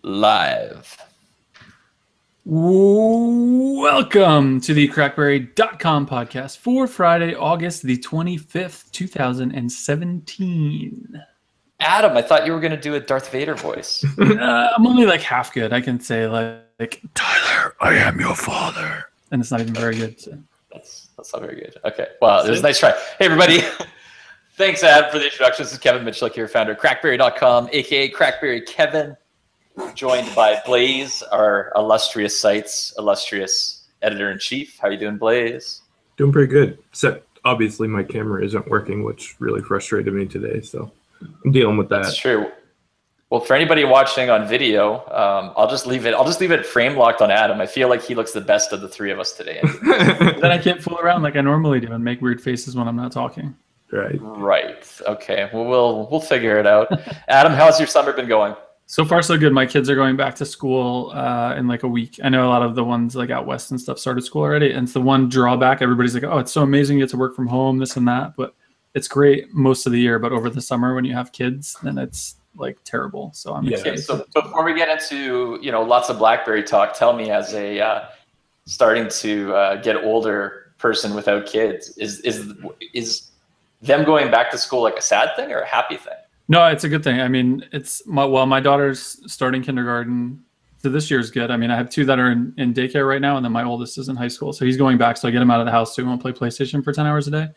live. Welcome to the CrackBerry.com podcast for Friday, August the 25th, 2017. Adam, I thought you were going to do a Darth Vader voice. I'm only like half good. I can say like Tyler, I am your father. And it's not even very good. So. That's not very good. Okay. Well, it was a nice try. Hey, everybody. Thanks, Adam, for the introduction. This is Kevin Mitchell here, founder of CrackBerry.com, a.k.a. CrackBerry Kevin, joined by Blaze, our illustrious site's illustrious editor-in-chief. How are you doing, Blaze? Doing pretty good, except obviously my camera isn't working, which really frustrated me today, so I'm dealing with that. That's true. Well, for anybody watching on video, I'll just leave it frame locked on Adam. I feel like he looks the best of the three of us today. Then I can't fool around like I normally do and make weird faces when I'm not talking. Right. Okay. Well, we'll figure it out. Adam, how's your summer been going? So far, so good. My kids are going back to school in like a week. I know a lot of the ones like out west and stuff started school already. And it's the one drawback. Everybody's like, oh, it's so amazing. You get to work from home, this and that. But it's great most of the year. But over the summer when you have kids, then it's like terrible. So I'm excited. Okay, so before we get into, lots of BlackBerry talk, tell me, as a starting to get older person without kids, is them going back to school like a sad thing or a happy thing? No, it's a good thing. I mean, my daughter's starting kindergarten, so this year's good. I mean, I have two that are in daycare right now, and then my oldest is in high school. So he's going back, so I get him out of the house so he won't play PlayStation for 10 hours a day.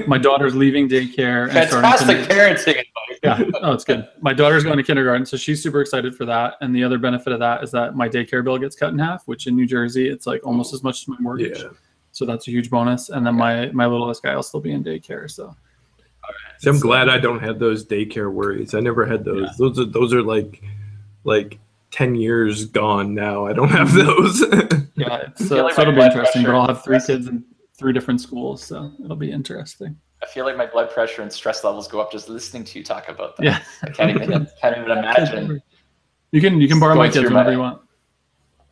My daughter's leaving daycare. Fantastic parenting advice. Yeah, oh, it's good. My daughter's going to kindergarten, so she's super excited for that. And the other benefit of that is that my daycare bill gets cut in half, which in New Jersey, it's like almost as much as my mortgage. Yeah. So that's a huge bonus. And then my littlest guy will still be in daycare, so. So I'm glad I don't have those daycare worries. I never had those. Yeah. Those are like 10 years gone now. I don't have those. Yeah, so it'll be interesting. But I'll have three kids in three different schools, so it'll be interesting. I feel like my blood pressure and stress levels go up just listening to you talk about that. Yeah, I can't even imagine. You can borrow my kids whenever you want.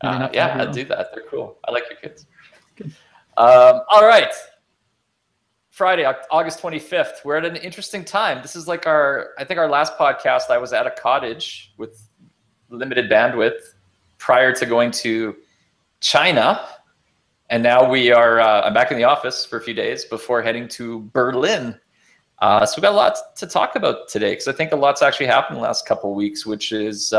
Yeah, I'll do that. They're cool. I like your kids. Good. All right. Friday, August 25th. We're at an interesting time. This is like I think our last podcast, I was at a cottage with limited bandwidth prior to going to China. And now we are, I'm back in the office for a few days before heading to Berlin. So we've got a lot to talk about today, because I think a lot's actually happened in the last couple of weeks, which is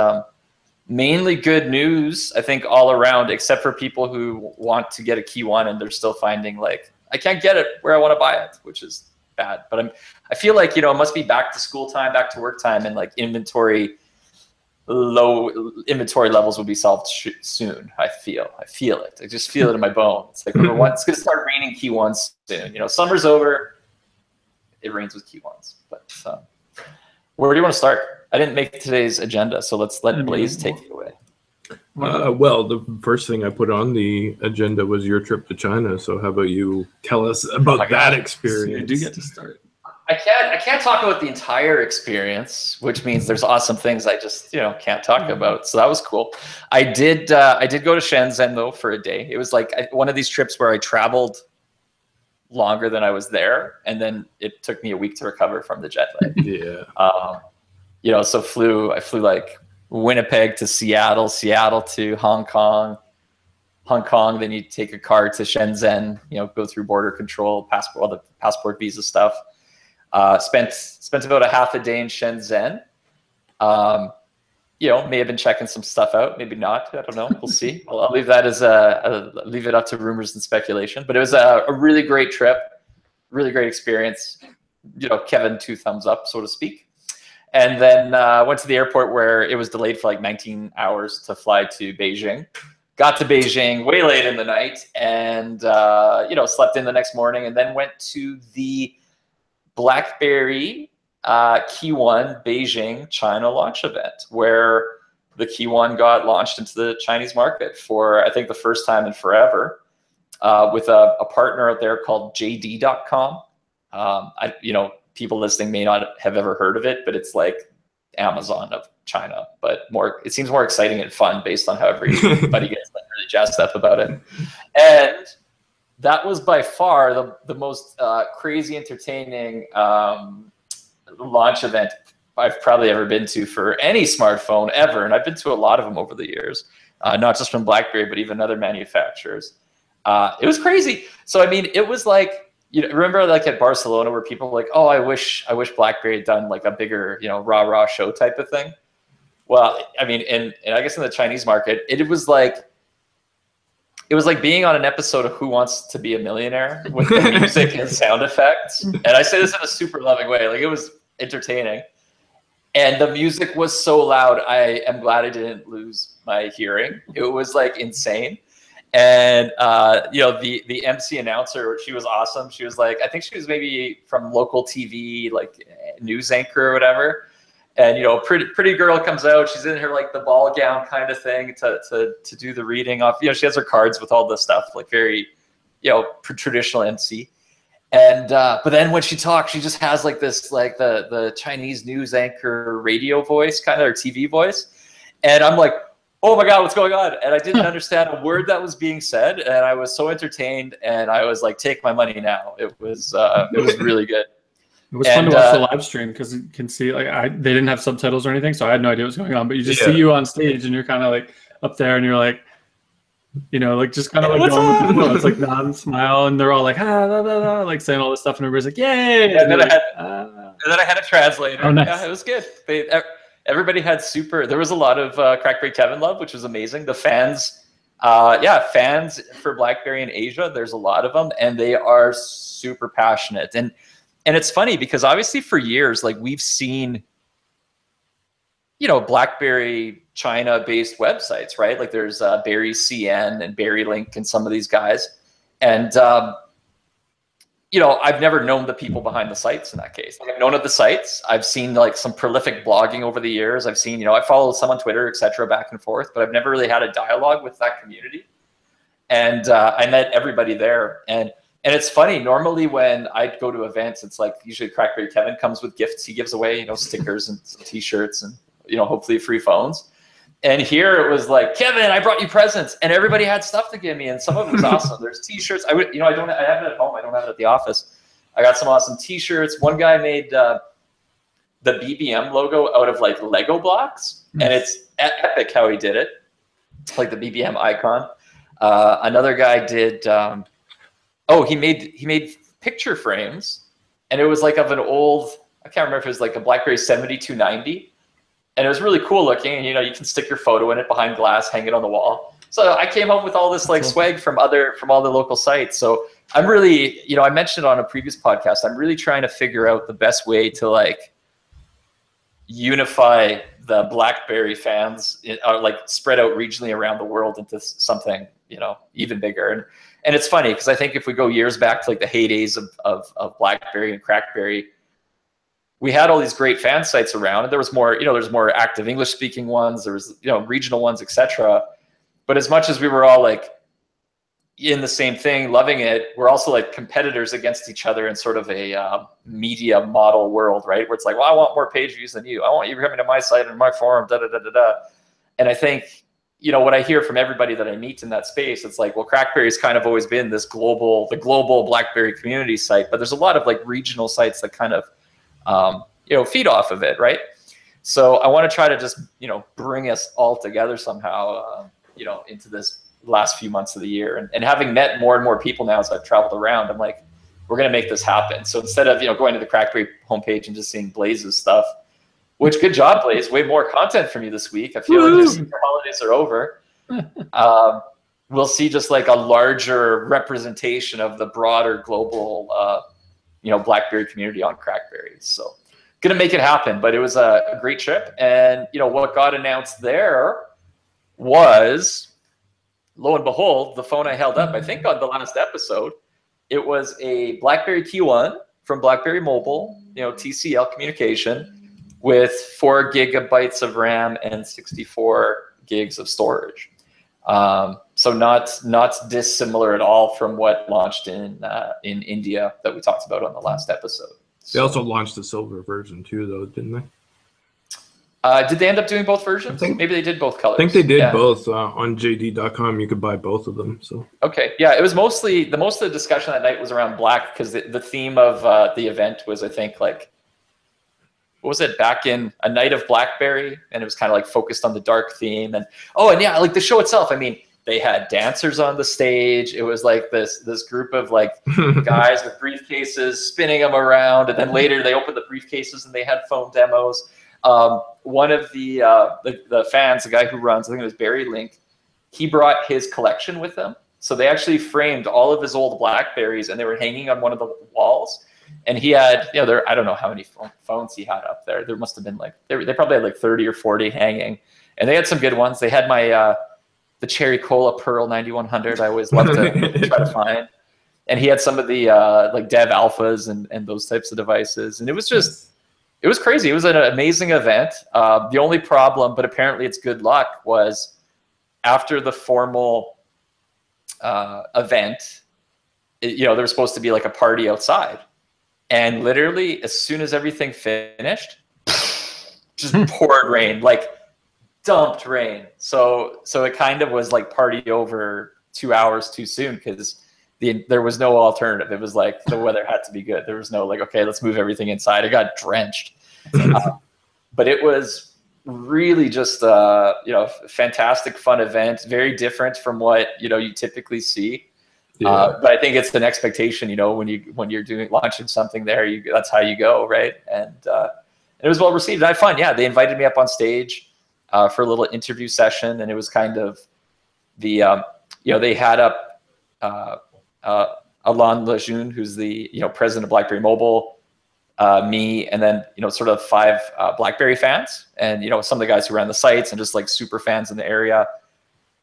mainly good news, I think, all around, except for people who want to get a key one and they're still finding like, I can't get it where I want to buy it, which is bad. But I feel like, it must be back to school time, back to work time, and like low inventory levels will be solved soon. I feel it. I just feel it in my bones. Like it's going to start raining key ones soon. Summer's over. It rains with key ones. But where do you want to start? I didn't make today's agenda, so let's let Blaze take it away. Well, the first thing I put on the agenda was your trip to China. So how about you tell us about that experience? You do get to start. I can't talk about the entire experience, which means there's awesome things I just can't talk about. So that was cool. I did go to Shenzhen though for a day. It was like one of these trips where I traveled longer than I was there, and then it took me a week to recover from the jet lag. Yeah. So I flew like Winnipeg to Seattle to Hong Kong, then you take a car to Shenzhen, go through border control, all the passport visa stuff. Spent about a half a day in Shenzhen. May have been checking some stuff out, maybe not. I don't know. We'll see. I'll leave that as leave it up to rumors and speculation. But it was a really great trip, really great experience. Kevin, 2 thumbs up, so to speak. And then went to the airport where it was delayed for like 19 hours to fly to Beijing. Got to Beijing way late in the night, and slept in the next morning, and then went to the BlackBerry Key One Beijing China launch event, where the Key One got launched into the Chinese market for, I think, the first time in forever, with a partner out there called JD.com. People listening may not have ever heard of it, but it's like Amazon of China, but it seems more exciting and fun based on how everybody gets like really jazzed up about it. And that was by far the most crazy entertaining launch event I've probably ever been to for any smartphone ever, and I've been to a lot of them over the years, not just from BlackBerry, but even other manufacturers. It was crazy. So I mean, it was like, you know, remember like at Barcelona where people were like, oh, I wish BlackBerry had done like a bigger, you know, rah show type of thing. Well, I mean, and I guess in the Chinese market, it was like being on an episode of Who Wants to Be a Millionaire with the music and sound effects. And I say this in a super loving way. Like, it was entertaining. And the music was so loud. I am glad I didn't lose my hearing. It was like insane. And, you know, the MC announcer, she was awesome. She was like, I think she was maybe from local TV, like news anchor or whatever. And, you know, pretty girl comes out. She's in her like the ball gown kind of thing to do the reading off. You know, she has her cards with all this stuff, like very, you know, traditional MC. And but then when she talks, she just has like this like the Chinese news anchor radio voice, kind of, or TV voice. And I'm like, oh my God, what's going on? And I didn't understand a word that was being said, and I was so entertained. And I was like, take my money now. It was really good. It was fun to watch the live stream because you can see, like, they didn't have subtitles or anything, so I had no idea what was going on. But you just see you on stage, and you're kind of like up there, and you're like, you know, like just kind of like going with the flow. It's like nod and smile, and they're all like, ah, blah, blah, blah, like saying all this stuff, and everybody's like, yay! And then I had a translator. Oh, nice. Yeah, it was good. Everybody had there was a lot of CrackBerry Kevin love, which was amazing. The fans, fans for BlackBerry in Asia, there's a lot of them, and they are super passionate. And it's funny because obviously for years, like, we've seen, you know, BlackBerry China-based websites, right? Like there's Berry CN and BerryLink and some of these guys. And, you know, I've never known the people behind the sites in that case. Like, I've known of the sites. I've seen like some prolific blogging over the years. I've seen, you know, I follow some on Twitter, et cetera, back and forth, but I've never really had a dialogue with that community. And I met everybody there. And it's funny, normally when I go to events, it's like usually CrackBerry Kevin comes with gifts. He gives away, you know, stickers and some T-shirts and, you know, hopefully free phones. And here it was like, Kevin, I brought you presents, and everybody had stuff to give me, and some of it was awesome. There's T-shirts. I have it at home. I don't have it at the office. I got some awesome T-shirts. One guy made the BBM logo out of like Lego blocks, and it's epic how he did it, like the BBM icon. Another guy did. He made picture frames, and it was like of an old, I can't remember if it was like a BlackBerry 7290, and it was really cool looking. And, you know, you can stick your photo in it behind glass, hang it on the wall. So I came up with all this like swag from all the local sites. So I'm really, you know, I mentioned it on a previous podcast, I'm really trying to figure out the best way to like unify the BlackBerry fans, like spread out regionally around the world into something, you know, even bigger. And it's funny because I think if we go years back to like the heydays of BlackBerry and CrackBerry, we had all these great fan sites around, and there was more, you know, there's more active English speaking ones, there was, you know, regional ones, etc. But as much as we were all like in the same thing, loving it, we're also like competitors against each other in sort of a media model world, right? Where it's like, well, I want more page views than you. I want you coming to my site and my forum, da da da da da. And I think, you know, what I hear from everybody that I meet in that space, it's like, well, CrackBerry's kind of always been this global BlackBerry community site, but there's a lot of like regional sites that kind of, you know, feed off of it, right? So I want to try to just, you know, bring us all together somehow, you know, into this last few months of the year. And having met more and more people now as I've traveled around, I'm like, we're going to make this happen. So instead of, you know, going to the CrackBerry homepage and just seeing Blaze's stuff, which, good job, Blaze. Way more content from you this week. I feel like the holidays are over. We'll see just like a larger representation of the broader global, you know, BlackBerry community on CrackBerry. So, gonna make it happen. But it was a great trip, and you know what got announced there was, lo and behold, the phone I held up, I think on the last episode, it was a BlackBerry Q1 from BlackBerry Mobile, you know, TCL communication, with 4 gigabytes of RAM and 64 gigs of storage. So not dissimilar at all from what launched in India that we talked about on the last episode. They also launched the silver version too, though, didn't they? Did they end up doing both versions? Maybe they did both colors. I think they did both. On JD.com, you could buy both of them. So okay, yeah, it was mostly most of the discussion that night was around black because the theme of the event was, I think, like what was it, back in A Night of BlackBerry, and it was kind of like focused on the dark theme. And and yeah, like the show itself, I mean, they had dancers on the stage. It was like this group of like guys with briefcases spinning them around, and then later they opened the briefcases and they had phone demos. One of the fans, the guy who runs, I think it was Barry Link, he brought his collection with him. So they actually framed all of his old BlackBerries, and they were hanging on one of the walls. And he had, I don't know how many phones he had up there. There must have been like, they probably had like 30 or 40 hanging. And they had some good ones. They had my, the Cherry Cola Pearl 9100. I always love to try to find. And he had some of the like Dev Alphas and those types of devices. And it was just, it was crazy. It was an amazing event. The only problem, but apparently it's good luck, was after the formal event, there was supposed to be like a party outside. And literally, as soon as everything finished, just poured rain, like dumped rain. So it kind of was like party over 2 hours too soon, because there was no alternative. It was like the weather had to be good. There was no like, okay, let's move everything inside. It got drenched. But it was really just fantastic, fun event. Very different from what you typically see. Yeah. But I think it's an expectation, when you're launching something there, that's how you go, right? And it was well received. I had fun. Yeah, they invited me up on stage for a little interview session, and it was kind of the they had up Alain Lejeune, who's the president of BlackBerry Mobile, me, and then sort of 5 BlackBerry fans, and some of the guys who ran the sites and just like super fans in the area,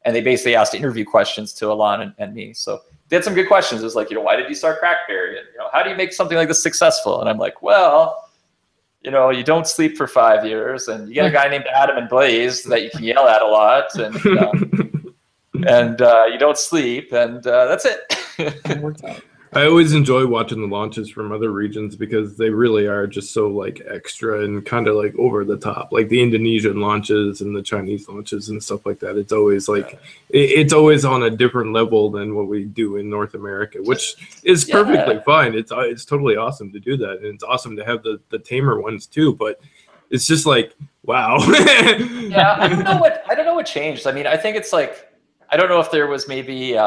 and they basically asked interview questions to Alain and me. So they had some good questions. It was like, why did you start CrackBerry? And, how do you make something like this successful? And I'm like, well, you don't sleep for 5 years, and you get a guy named Adam and Blaze that you can yell at a lot, and you don't sleep, and that's it. It worked out. I always enjoy watching the launches from other regions, because they really are just so like extra and kind of like over the top, like the Indonesian launches and the Chinese launches and stuff like that. It's always like, it's always on a different level than what we do in North America, which is perfectly fine. It's totally awesome to do that. And it's awesome to have the tamer ones too, but it's just like, wow. Yeah. I don't know what changed. I mean, I think it's like, I don't know if there was maybe,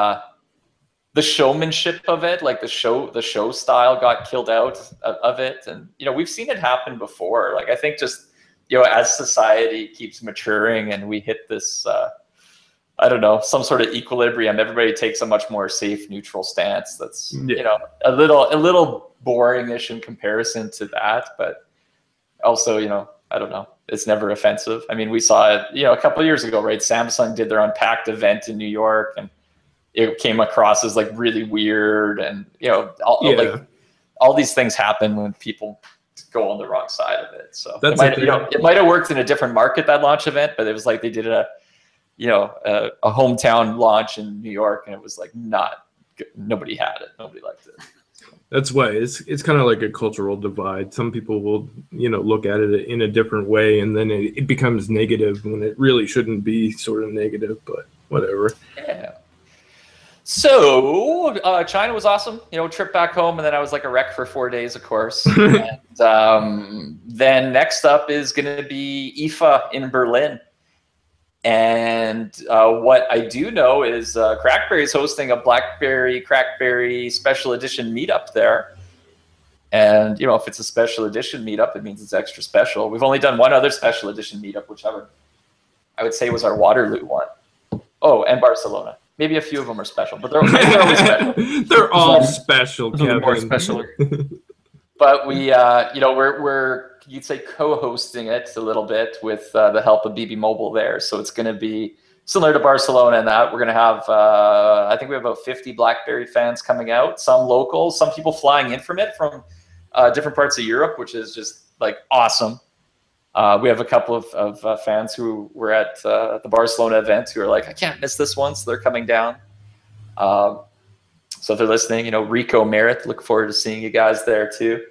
the showmanship of it, like the show style got killed out of it. And, we've seen it happen before. Like, I think just, as society keeps maturing and we hit this, I don't know, some sort of equilibrium, everybody takes a much more safe, neutral stance. That's, a little boring-ish in comparison to that. But also, I don't know, it's never offensive. I mean, we saw it, a couple of years ago, right? Samsung did their Unpacked event in New York, and it came across as like really weird, and like all these things happen when people go on the wrong side of it. So it might have worked in a different market, that launch event, but it was like they did a hometown launch in New York, and it was like nobody had it, nobody liked it. So. That's why it's kind of like a cultural divide. Some people will look at it in a different way, and then it becomes negative when it really shouldn't be sort of negative. But whatever. Yeah. So China was awesome, trip back home, and then I was like a wreck for 4 days, of course. And then next up is going to be IFA in Berlin. And what I do know is CrackBerry is hosting a CrackBerry special edition meetup there. And, if it's a special edition meetup, it means it's extra special. We've only done one other special edition meetup, which I would say was our Waterloo one. Oh, and Barcelona. Maybe a few of them are special, but they're always special. They're all special, Kevin. More special. But we, we're you'd say co-hosting it a little bit with the help of BB Mobile there. So it's going to be similar to Barcelona in that we're going to have, I think we have about 50 BlackBerry fans coming out, some local, some people flying in from different parts of Europe, which is just like awesome. We have a couple of fans who were at the Barcelona event who are like, I can't miss this one, so they're coming down. So if they're listening, Rico, Merritt, look forward to seeing you guys there too.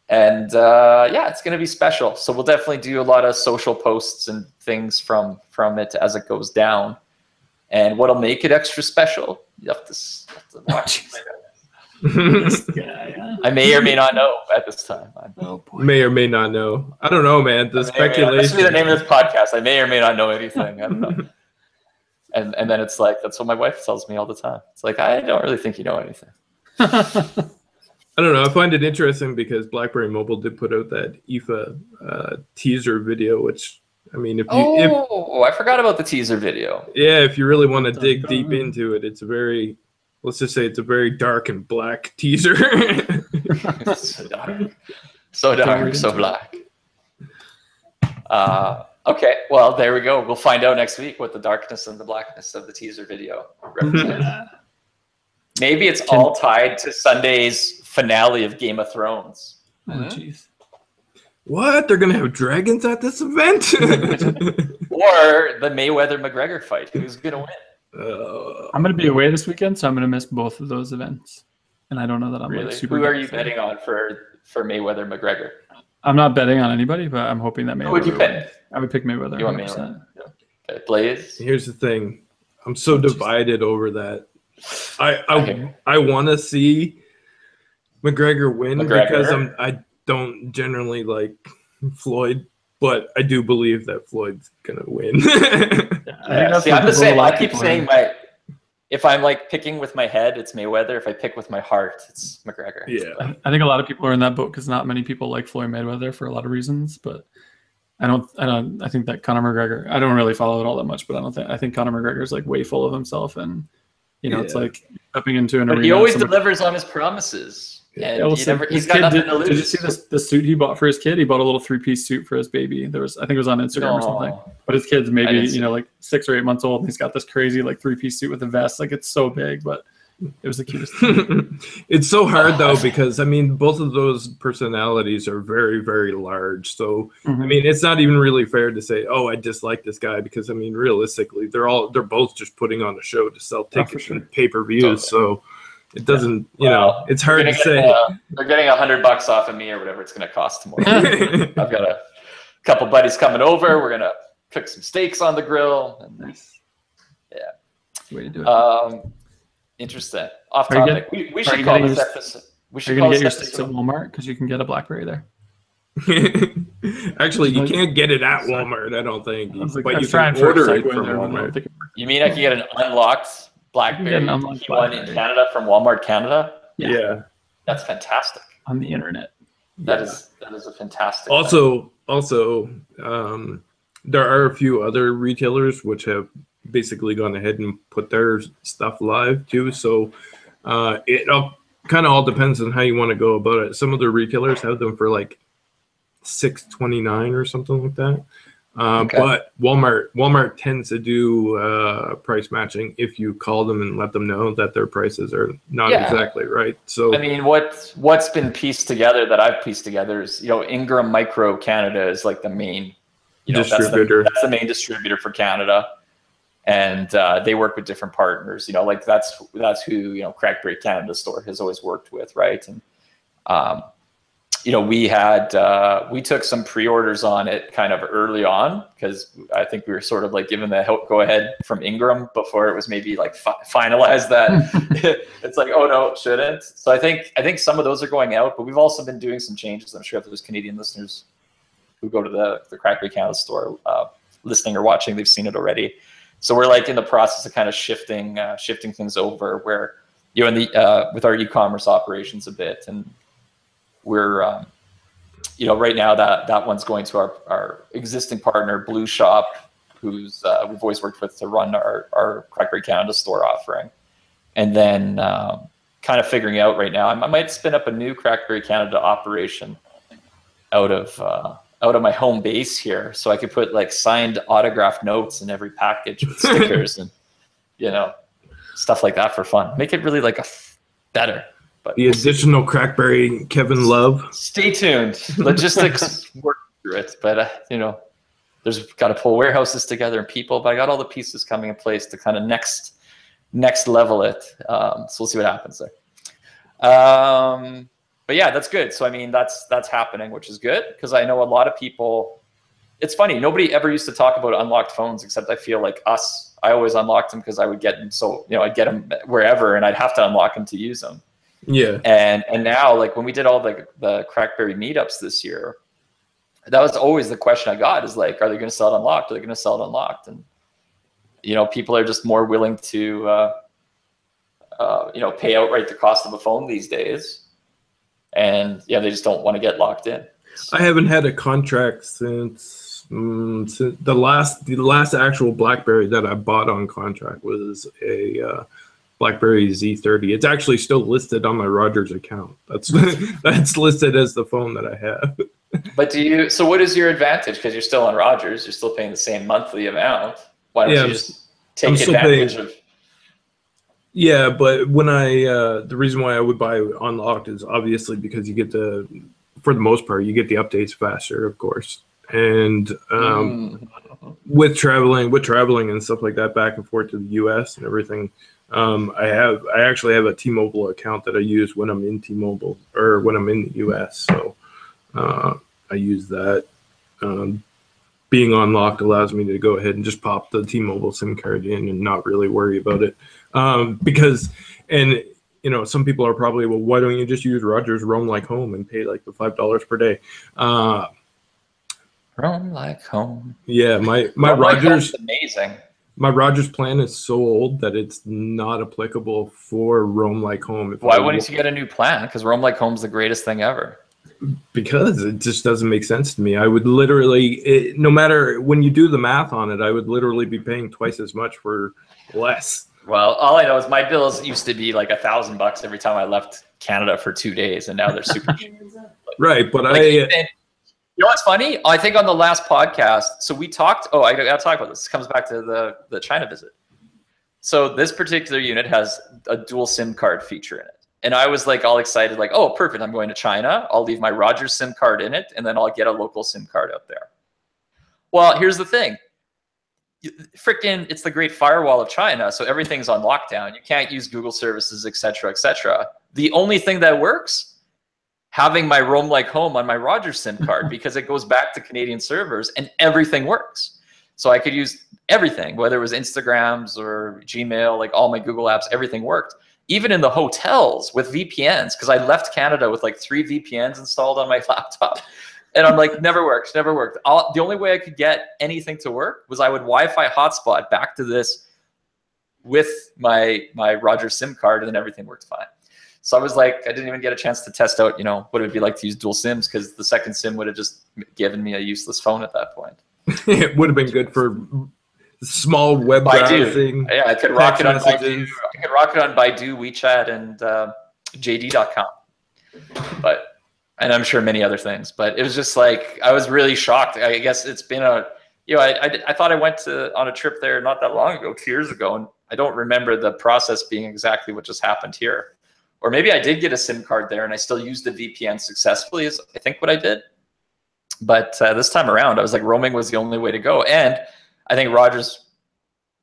And it's going to be special. So we'll definitely do a lot of social posts and things from it as it goes down. And what'll make it extra special, you have to watch. This guy, huh? I may or may not know at this time. Oh boy. May or may not know. I don't know, man. The This should be speculation. the name of this podcast. I may or may not know anything. I don't know. And then it's like, that's what my wife tells me all the time. It's like, I don't really think you know anything. I don't know. I find it interesting because BlackBerry Mobile did put out that IFA teaser video, which, I mean, I forgot about the teaser video. if you really want to dig deep into it, it's a very, let's just say it's a very dark and black teaser. So dark, so black. Okay, well, there we go. We'll find out next week what the darkness and the blackness of the teaser video represent. Maybe it's all tied to Sunday's finale of Game of Thrones. Oh, jeez. What? They're going to have dragons at this event? Or the Mayweather-McGregor fight. Who's going to win? I'm going to be away this weekend, so I'm going to miss both of those events. And I don't know that I'm Really? like super. Who are you betting on for Mayweather-McGregor? I'm not betting on anybody, but I'm hoping that Mayweather. Who would you pick? wins. I would pick Mayweather. You want 100%. Mayweather? Okay. Blaze? Here's the thing. I'm so divided over that. I want to see McGregor win because I don't generally like Floyd, but I do believe that Floyd's gonna win. I'm the same. I keep saying if I'm like picking with my head, it's Mayweather. If I pick with my heart, it's McGregor. Yeah, I think a lot of people are in that boat because not many people like Floyd Mayweather for a lot of reasons. But I think that Conor McGregor. I don't really follow it all that much, but I think Conor McGregor is like way full of himself, and it's like stepping into an arena. He always delivers on his promises. And he's got nothing to lose. Did you see the suit he bought for his kid? He bought a little 3-piece suit for his baby. I think it was on Instagram or something. But his kid's maybe like 6 or 8 months old, and he's got this crazy like 3-piece suit with a vest. Like it's so big, but it was the cutest thing. It's so hard though because I mean both of those personalities are very very large. So I mean it's not even really fair to say I dislike this guy because I mean realistically they're both just putting on a show to sell tickets and pay-per-views. So it doesn't, it's hard to say. They're getting $100 off of me or whatever it's going to cost tomorrow. I've got a couple buddies coming over. We're going to cook some steaks on the grill. And, yeah. That's the way to do it. Interesting. Off topic. We should call this episode. Are you going to get your steaks at Walmart? Because you can get a BlackBerry there. Actually, you can't get it at Walmart, I don't think. But you can order it from Walmart. You mean I can get an unlocked BlackBerry one in Canada from Walmart Canada? Yeah. That's fantastic. On the internet. That is a fantastic Also, there are a few other retailers which have basically gone ahead and put their stuff live too. So it kind of all depends on how you want to go about it. Some of the retailers have them for like $6.29 or something like that. But Walmart tends to do price matching if you call them and let them know that their prices are not exactly right. So I mean, what's been pieced together that I've pieced together is Ingram Micro Canada is like the main distributor. That's the main distributor for Canada, and they work with different partners. Like that's who CrackBerry Canada store has always worked with, right? And we took some pre-orders on it kind of early on because I think we were sort of like given the go ahead from Ingram before it was maybe like finalized that it's like, oh no, it shouldn't. So I think some of those are going out, but we've also been doing some changes. I'm sure if there's Canadian listeners who go to the CrackBerry Canada store listening or watching, they've seen it already. So we're like in the process of kind of shifting things over where with our e-commerce operations a bit, and we're right now that one's going to our existing partner Blue Shop, who's we've always worked with to run our CrackBerry Canada store offering, and then kind of figuring out right now I might spin up a new CrackBerry Canada operation out of my home base here, so I could put like signed autographed notes in every package with stickers and stuff like that for fun. Make it really like better. But the additional CrackBerry Kevin Love. Stay tuned. Logistics work through it, but there's got to pull warehouses together and people. But I got all the pieces coming in place to kind of next level it. So we'll see what happens there. But yeah, that's good. So I mean, that's happening, which is good because I know a lot of people. It's funny. Nobody ever used to talk about unlocked phones except I feel like us. I always unlocked them because I would get them. So I'd get them wherever, and I'd have to unlock them to use them. Yeah. And now, like when we did all the CrackBerry meetups this year, that was always the question I got is like, are they going to sell it unlocked? Are they going to sell it unlocked? And, you know, people are just more willing to, you know, pay outright the cost of a phone these days. And yeah, they just don't want to get locked in. So. I haven't had a contract since the last actual BlackBerry that I bought on contract was a BlackBerry Z30. It's actually still listed on my Rogers account. That's that's listed as the phone that I have. But so what is your advantage? Because you're still on Rogers, you're still paying the same monthly amount. Why don't you just take advantage of? Yeah, but when the reason why I would buy unlocked is obviously because you get for the most part, you get the updates faster, of course. And with traveling and stuff like that back and forth to the US and everything, I actually have a T-Mobile account that I use when I'm in T-Mobile or when I'm in the US. So I use that. Being unlocked allows me to go ahead and just pop the T-Mobile SIM card in and not really worry about it. Because, and you know, some people are probably, well, why don't you just use Rogers Roam Like Home and pay like the $5 per day? Roam Like Home. Yeah, my Roam Rogers Like amazing. My Rogers plan is so old that it's not applicable for Roam Like Home. Why wouldn't you get a new plan? Because Roam Like Home is the greatest thing ever. Because it just doesn't make sense to me. I would literally, no matter when you do the math on it, I would literally be paying twice as much for less. Well, all I know is my bills used to be like $1,000 every time I left Canada for 2 days, and now they're super cheap. Right, but like, you know what's funny? I think on the last podcast, so we talked. Oh, I got to talk about this. This comes back to the China visit. So this particular unit has a dual SIM card feature in it. And I was like all excited, like, oh, perfect. I'm going to China. I'll leave my Rogers SIM card in it, and then I'll get a local SIM card out there. Well, here's the thing. Freaking, it's the great firewall of China. So everything's on lockdown. You can't use Google services, et cetera, et cetera. The only thing that works, having my Roam Like Home on my Rogers SIM card, because it goes back to Canadian servers and everything works. So I could use everything, whether it was Instagrams or Gmail, like all my Google apps, everything worked. Even in the hotels with VPNs, because I left Canada with like 3 VPNs installed on my laptop. And I'm like, never worked, never worked. The only way I could get anything to work was I would Wi-Fi hotspot back to this with my Rogers SIM card, and then everything worked fine. So I was like, I didn't even get a chance to test out, you know, what it would be like to use dual SIMs, because the second SIM would have just given me a useless phone at that point. It would have been good for small web browsing. Yeah, I could rock it on Baidu. I could rock it on Baidu, WeChat, and JD.com. And I'm sure many other things. But it was just like, I was really shocked. I guess it's been I thought I went on a trip there not that long ago, 2 years ago, and I don't remember the process being exactly what just happened here. Or maybe I did get a SIM card there and I still used the VPN successfully, is I think what I did. But this time around, I was like, roaming was the only way to go. And I think Rogers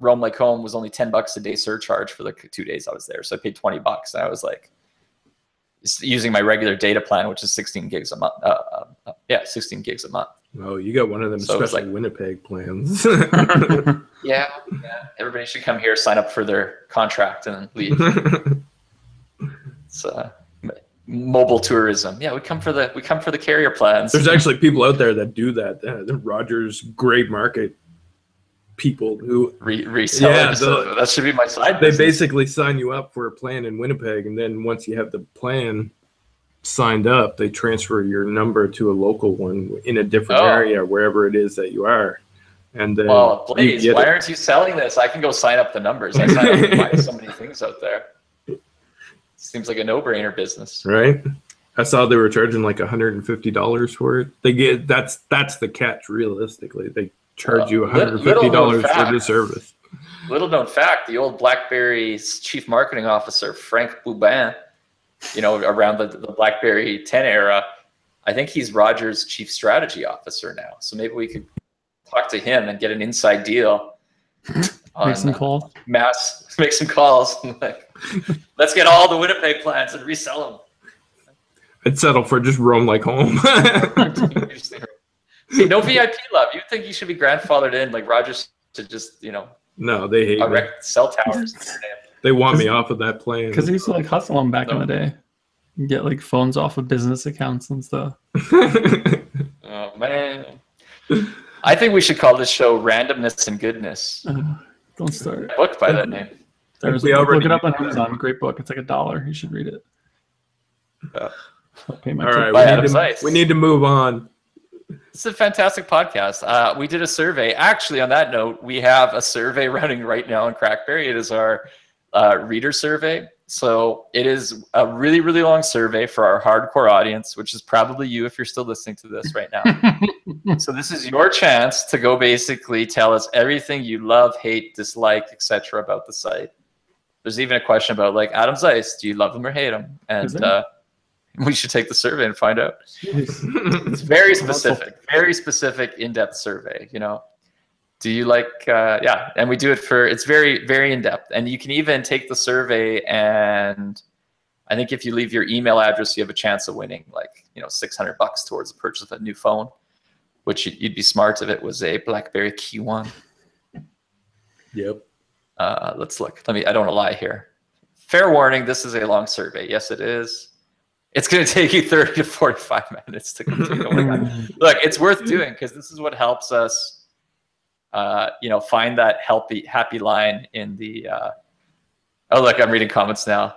Roam Like Home was only $10 a day surcharge for the 2 days I was there. So I paid $20. And I was like, using my regular data plan, which is 16 gigs a month. 16 gigs a month. Oh, you got one of them special like Winnipeg plans. Yeah. Everybody should come here, sign up for their contract, and leave. It's mobile tourism. Yeah, we come for the carrier plans. There's actually people out there that do that. The Rogers gray market people who resell it. So that should be my side business. They basically sign you up for a plan in Winnipeg, and then once you have the plan signed up, they transfer your number to a local one in a different area, wherever it is that you are. And then, well, please, why aren't you selling this? I can go sign up the numbers. I sign up to buy so many things out there. Seems like a no-brainer business, right? I saw they were charging like $150 for it. That's the catch. Realistically, they charge you $150 for the service. Little known fact: the old BlackBerry's chief marketing officer, Frank Boubin, around the BlackBerry 10 era, I think he's Rogers' chief strategy officer now. So maybe we could talk to him and get an inside deal. Make some calls. Make some calls. Let's get all the Winnipeg plans and resell them. I'd settle for just Roam Like Home. See, no VIP love. You think you should be grandfathered in like Rogers to just, No, they hate me. Cell towers. They want me off of that plan. Because they used to hustle them back in the day. You get like phones off of business accounts and stuff. Oh man. I think we should call this show Randomness and Goodness. Don't start. Book by that name. There's a book. Look it up on Amazon. Great book. It's like $1. You should read it. I'll pay my All right, we need to move on. It's a fantastic podcast. We did a survey. Actually, on that note, we have a survey running right now on CrackBerry. It is our reader survey. So it is a really, really long survey for our hardcore audience, which is probably you if you're still listening to this right now. So this is your chance to go basically tell us everything you love, hate, dislike, etc. about the site. There's even a question about like Adam Zeiss. Do you love him or hate him? And we should take the survey and find out. It's very specific, in-depth survey, you know. Do you like, yeah, and we do it for, it's very, very in-depth. And you can even take the survey, and I think if you leave your email address, you have a chance of winning like, you know, $600 towards the purchase of a new phone, which you'd be smart if it was a BlackBerry Key 1. Yep. Let's look. I don't want to lie here. Fair warning, this is a long survey. Yes, it is. It's going to take you 30 to 45 minutes to complete. Oh my God. Look, it's worth doing because this is what helps us, you know, find that happy line in the. Oh, look, I'm reading comments now.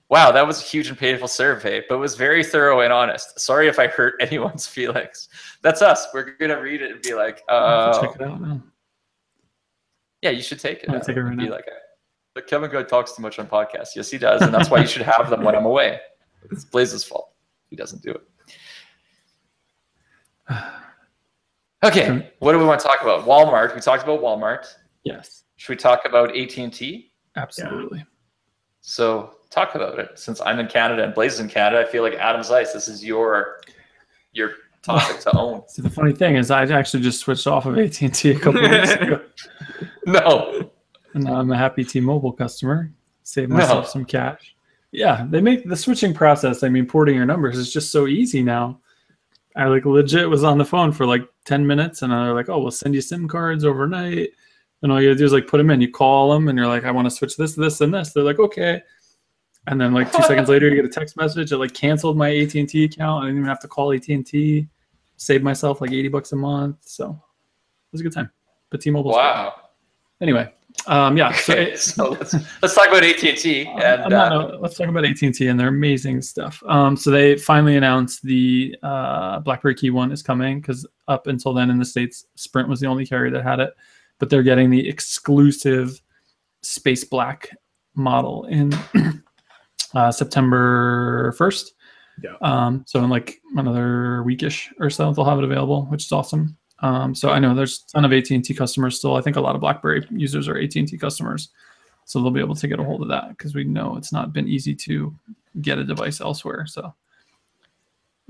Wow, that was a huge and painful survey, but it was very thorough and honest. Sorry if I hurt anyone's feelings. That's us. We're going to read it and be like, check it out now. Yeah, you should take it. I'll take it right now. Like, but Kevin Good talks too much on podcasts. Yes, he does, and that's why you should have them when I'm away. It's Blaze's fault. He doesn't do it. Okay, what do we want to talk about? Walmart. We talked about Walmart. Yes. Should we talk about AT&T? Absolutely. So talk about it. Since I'm in Canada and Blaze is in Canada, I feel like Adam Zeiss, this is your topic to own. So the funny thing is I actually just switched off of AT&T a couple of weeks ago. No. And now I'm a happy T-Mobile customer. Saved myself some cash. Yeah, they make the switching process, I mean, porting your numbers is just so easy now. I like legit was on the phone for like 10 minutes and they're like, oh, we'll send you SIM cards overnight. And all you gotta do is like put them in. You call them and you're like, I want to switch this, this, and this. They're like, okay. And then like 2 seconds later, you get a text message. It like canceled my AT&T account. I didn't even have to call AT&T. Saved myself like $80 a month. So it was a good time. But T-Mobile. Wow. Anyway, yeah. Okay, so let's talk about AT&T. And let's talk about AT&T and their amazing stuff. So they finally announced the BlackBerry Key 1 is coming because up until then in the States, Sprint was the only carrier that had it. But they're getting the exclusive Space Black model in September 1st. Yeah. So in like another weekish or so, they'll have it available, which is awesome. So I know there's a ton of AT&T customers still. I think a lot of BlackBerry users are AT&T customers. So they'll be able to get a hold of that because we know it's not been easy to get a device elsewhere. So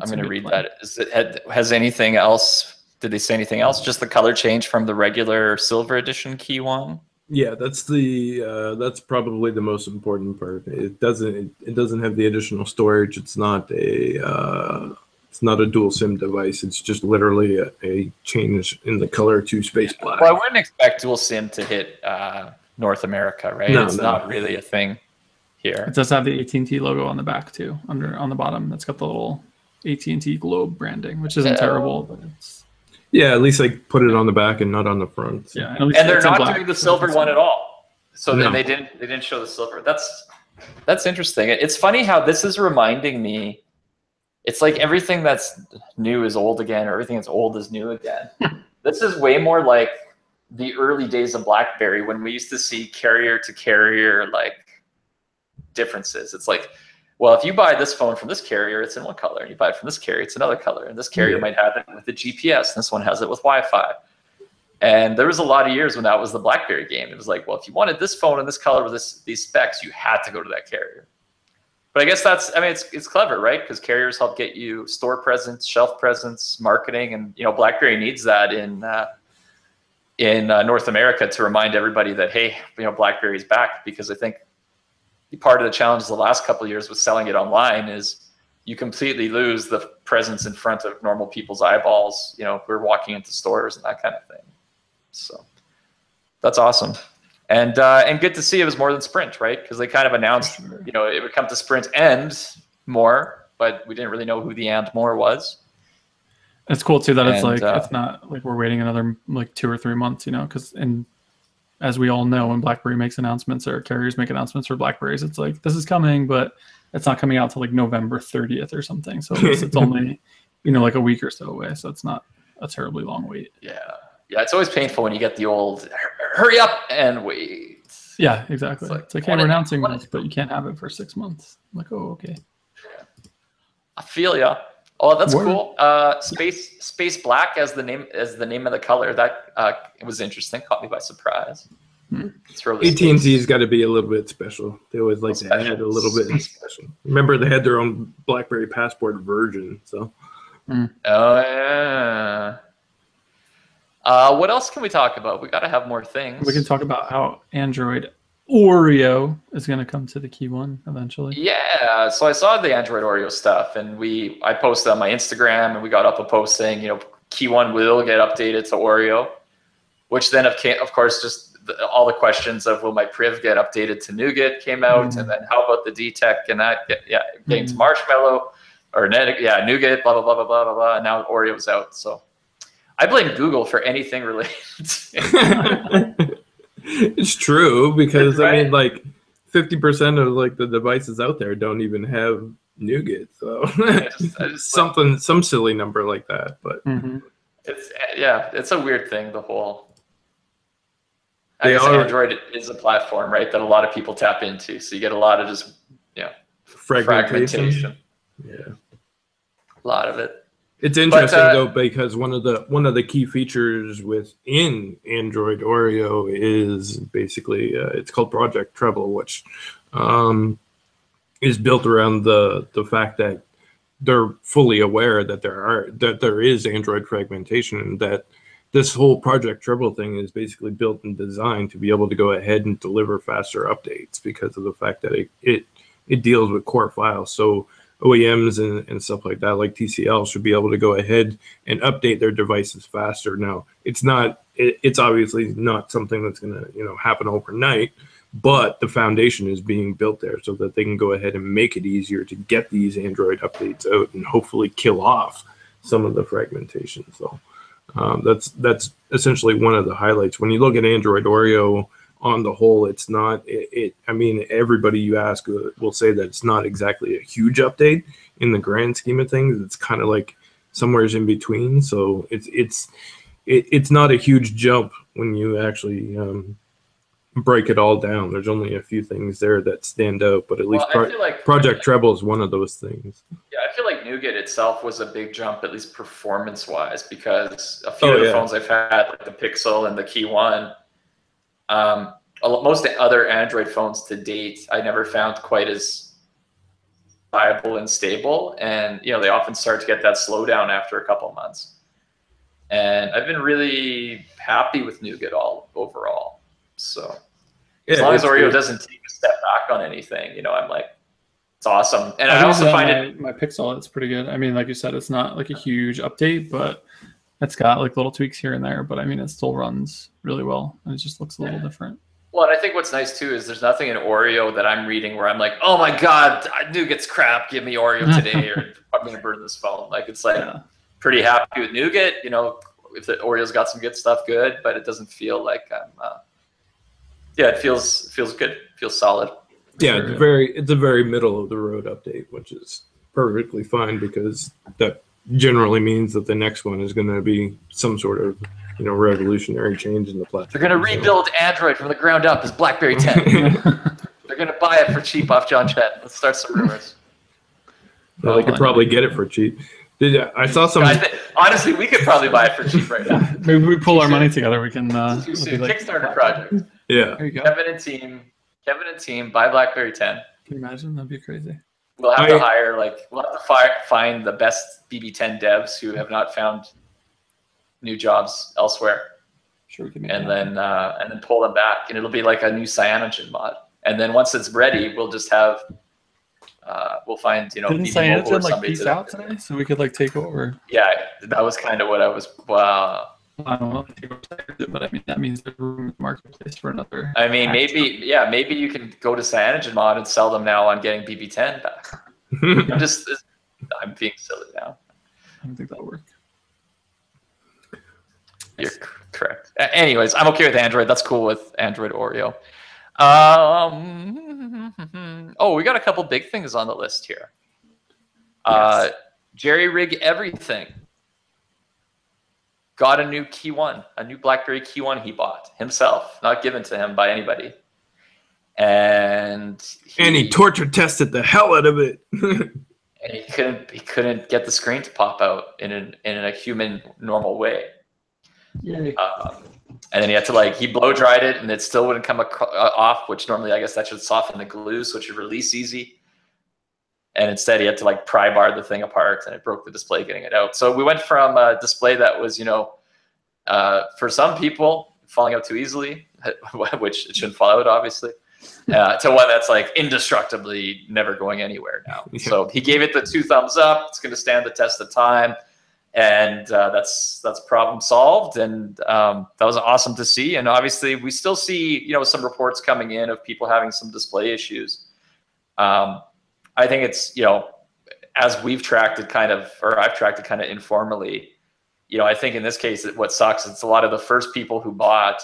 I'm going to read that. Has anything else? Did they say anything else? Just the color change from the regular silver edition Key 1? Yeah, that's probably the most important part. It doesn't have the additional storage. It's not a dual SIM device. It's just literally a change in the color to Space Black. Well, I wouldn't expect dual SIM to hit North America, right? No, it's not really a thing here. It does have the AT&T logo on the back too, on the bottom. That's got the little AT&T Globe branding, which isn't terrible, but it's. Yeah, at least like put it on the back and not on the front. Yeah, and they're not doing the silver one at all. So then they didn't show the silver. That's interesting. It's funny how this is reminding me. It's like everything that's new is old again, or everything that's old is new again. This is way more like the early days of BlackBerry when we used to see carrier to carrier like differences. It's like, well, if you buy this phone from this carrier, it's in one color, and you buy it from this carrier, it's another color, and this carrier might have it with the GPS, and this one has it with Wi-Fi. And there was a lot of years when that was the BlackBerry game. It was like, well, if you wanted this phone in this color with these specs, you had to go to that carrier. But I guess it's clever, right? Because carriers help get you store presence, shelf presence, marketing, and BlackBerry needs that in North America to remind everybody that, hey, BlackBerry's back. Because I think part of the challenge the last couple of years with selling it online is you completely lose the presence in front of normal people's eyeballs. We're walking into stores and that kind of thing. So that's awesome. And good to see it was more than Sprint, right? Because they kind of announced, it would come to Sprint and more, but we didn't really know who the and more was. It's cool too that it's And, like it's not like we're waiting another like 2 or 3 months, you know, because as we all know, when BlackBerry makes announcements or carriers make announcements for Blackberries, it's like this is coming, but it's not coming out till like November 30th or something. So it's only, you know, like a week or so away. So it's not a terribly long wait. Yeah, it's always painful when you get the old hurry up and wait. Yeah, exactly. It's like hey, we're announcing this, but you can't have it for 6 months. I'm like, oh, okay. I feel ya. Oh, that's cool. Space Black as the name of the color. That it was interesting. Caught me by surprise. AT&T's got to be a little bit special. They always like to add a little bit special. Remember, they had their own BlackBerry Passport version. So. Oh yeah. What else can we talk about? We got to have more things. We can talk about how Android Oreo is going to come to the Key One eventually. Yeah, so I saw the Android Oreo stuff, and I posted on my Instagram, and we got up a post saying, you know, Key One will get updated to Oreo, which then of course just all the questions of will my Priv get updated to Nougat came out, and then how about the DTEC and that getting to Marshmallow or Nougat, blah blah blah blah blah blah blah, and now Oreo's out. So I blame Google for anything related. It's true because right? I mean, like 50% of like the devices out there don't even have Nougat, so some silly number like that. But it's a weird thing. The whole I guess Android is a platform, right, that a lot of people tap into. So you get a lot of just fragmentation. Yeah, a lot of it. It's interesting though, because one of the key features within Android Oreo is basically it's called Project Treble, which is built around the fact that they're fully aware that there is Android fragmentation, and that this whole Project Treble thing is basically built and designed to be able to go ahead and deliver faster updates because of the fact that it deals with core files. So OEMs and stuff like that, like TCL, should be able to go ahead and update their devices faster. Now, it's obviously not something that's going to happen overnight, but the foundation is being built there so that they can go ahead and make it easier to get these Android updates out and hopefully kill off some of the fragmentation. So that's essentially one of the highlights. When you look at Android Oreo on the whole, it's not I mean, everybody you ask will say that it's not exactly a huge update in the grand scheme of things. It's kind of like somewhere's in between. So it's not a huge jump when you actually break it all down. There's only a few things there that stand out, but at least Project Treble is one of those things. Yeah, I feel like Nougat itself was a big jump, at least performance-wise, because a few of the phones I've had, like the Pixel and the Key One, most other Android phones to date, I never found quite as viable and stable. And, they often start to get that slowdown after a couple months. And I've been really happy with Nougat overall. So as long as Oreo doesn't take a step back on anything, I'm like, it's awesome. And I also find my Pixel, it's pretty good. I mean, like you said, it's not like a huge update, but it's got like little tweaks here and there. But I mean, it still runs really well, and it just looks a little different. Well, and I think what's nice too is there's nothing in Oreo that I'm reading where I'm like, oh my God, Nougat's crap. Give me Oreo today, or I'm gonna burn this phone. Like it's like pretty happy with Nougat. If the Oreo's got some good stuff, good, but it doesn't feel like I'm. It feels good. Feels solid. Yeah, it's a very middle of the road update, which is perfectly fine because that generally means that the next one is going to be some sort of revolutionary change in the platform. They're going to rebuild Android from the ground up as BlackBerry 10. They're going to buy it for cheap off John Chen. Let's start some rumors. Well, they could probably get it for cheap. I saw some. Honestly, we could probably buy it for cheap right now. Maybe we pull our money together. We can Kickstarter project. Yeah. There you go. Kevin and team buy BlackBerry 10. Can you imagine? That'd be crazy. We'll have to hire find the best BB10 devs who have not found new jobs elsewhere. Sure, we can make and then pull them back, and it'll be like a new Cyanogen mod. And then once it's ready, we'll just have we'll find Didn't Cyanogen like peace out today, so we could like take over? Yeah, that was kind of what I was. I don't know, but I mean that means there's room in the marketplace for another. I mean, maybe you can go to Cyanogen mod and sell them now on getting BB10 back. I'm being silly now. I don't think that'll work. You're correct. Anyways, I'm okay with Android. That's cool with Android Oreo. We got a couple big things on the list here. Yes. Jerry Rig Everything got a new Key 1, a new BlackBerry Key 1 he bought himself, not given to him by anybody. And he torture tested the hell out of it. And he couldn't get the screen to pop out in a human normal way. Yay. And then he had to he blow dried it, and it still wouldn't come off, which normally I guess that should soften the glue so it should release easy. And instead he had to pry bar the thing apart, and it broke the display getting it out. So we went from a display that was, for some people falling out too easily, which it shouldn't fall out obviously, to one that's indestructibly never going anywhere now. Yeah. So he gave it the 2 thumbs up. It's going to stand the test of time. And that's problem solved, and that was awesome to see. And obviously, we still see some reports coming in of people having some display issues. I think it's as we've tracked it I've tracked it kind of informally. I think in this case, what sucks it's a lot of the first people who bought.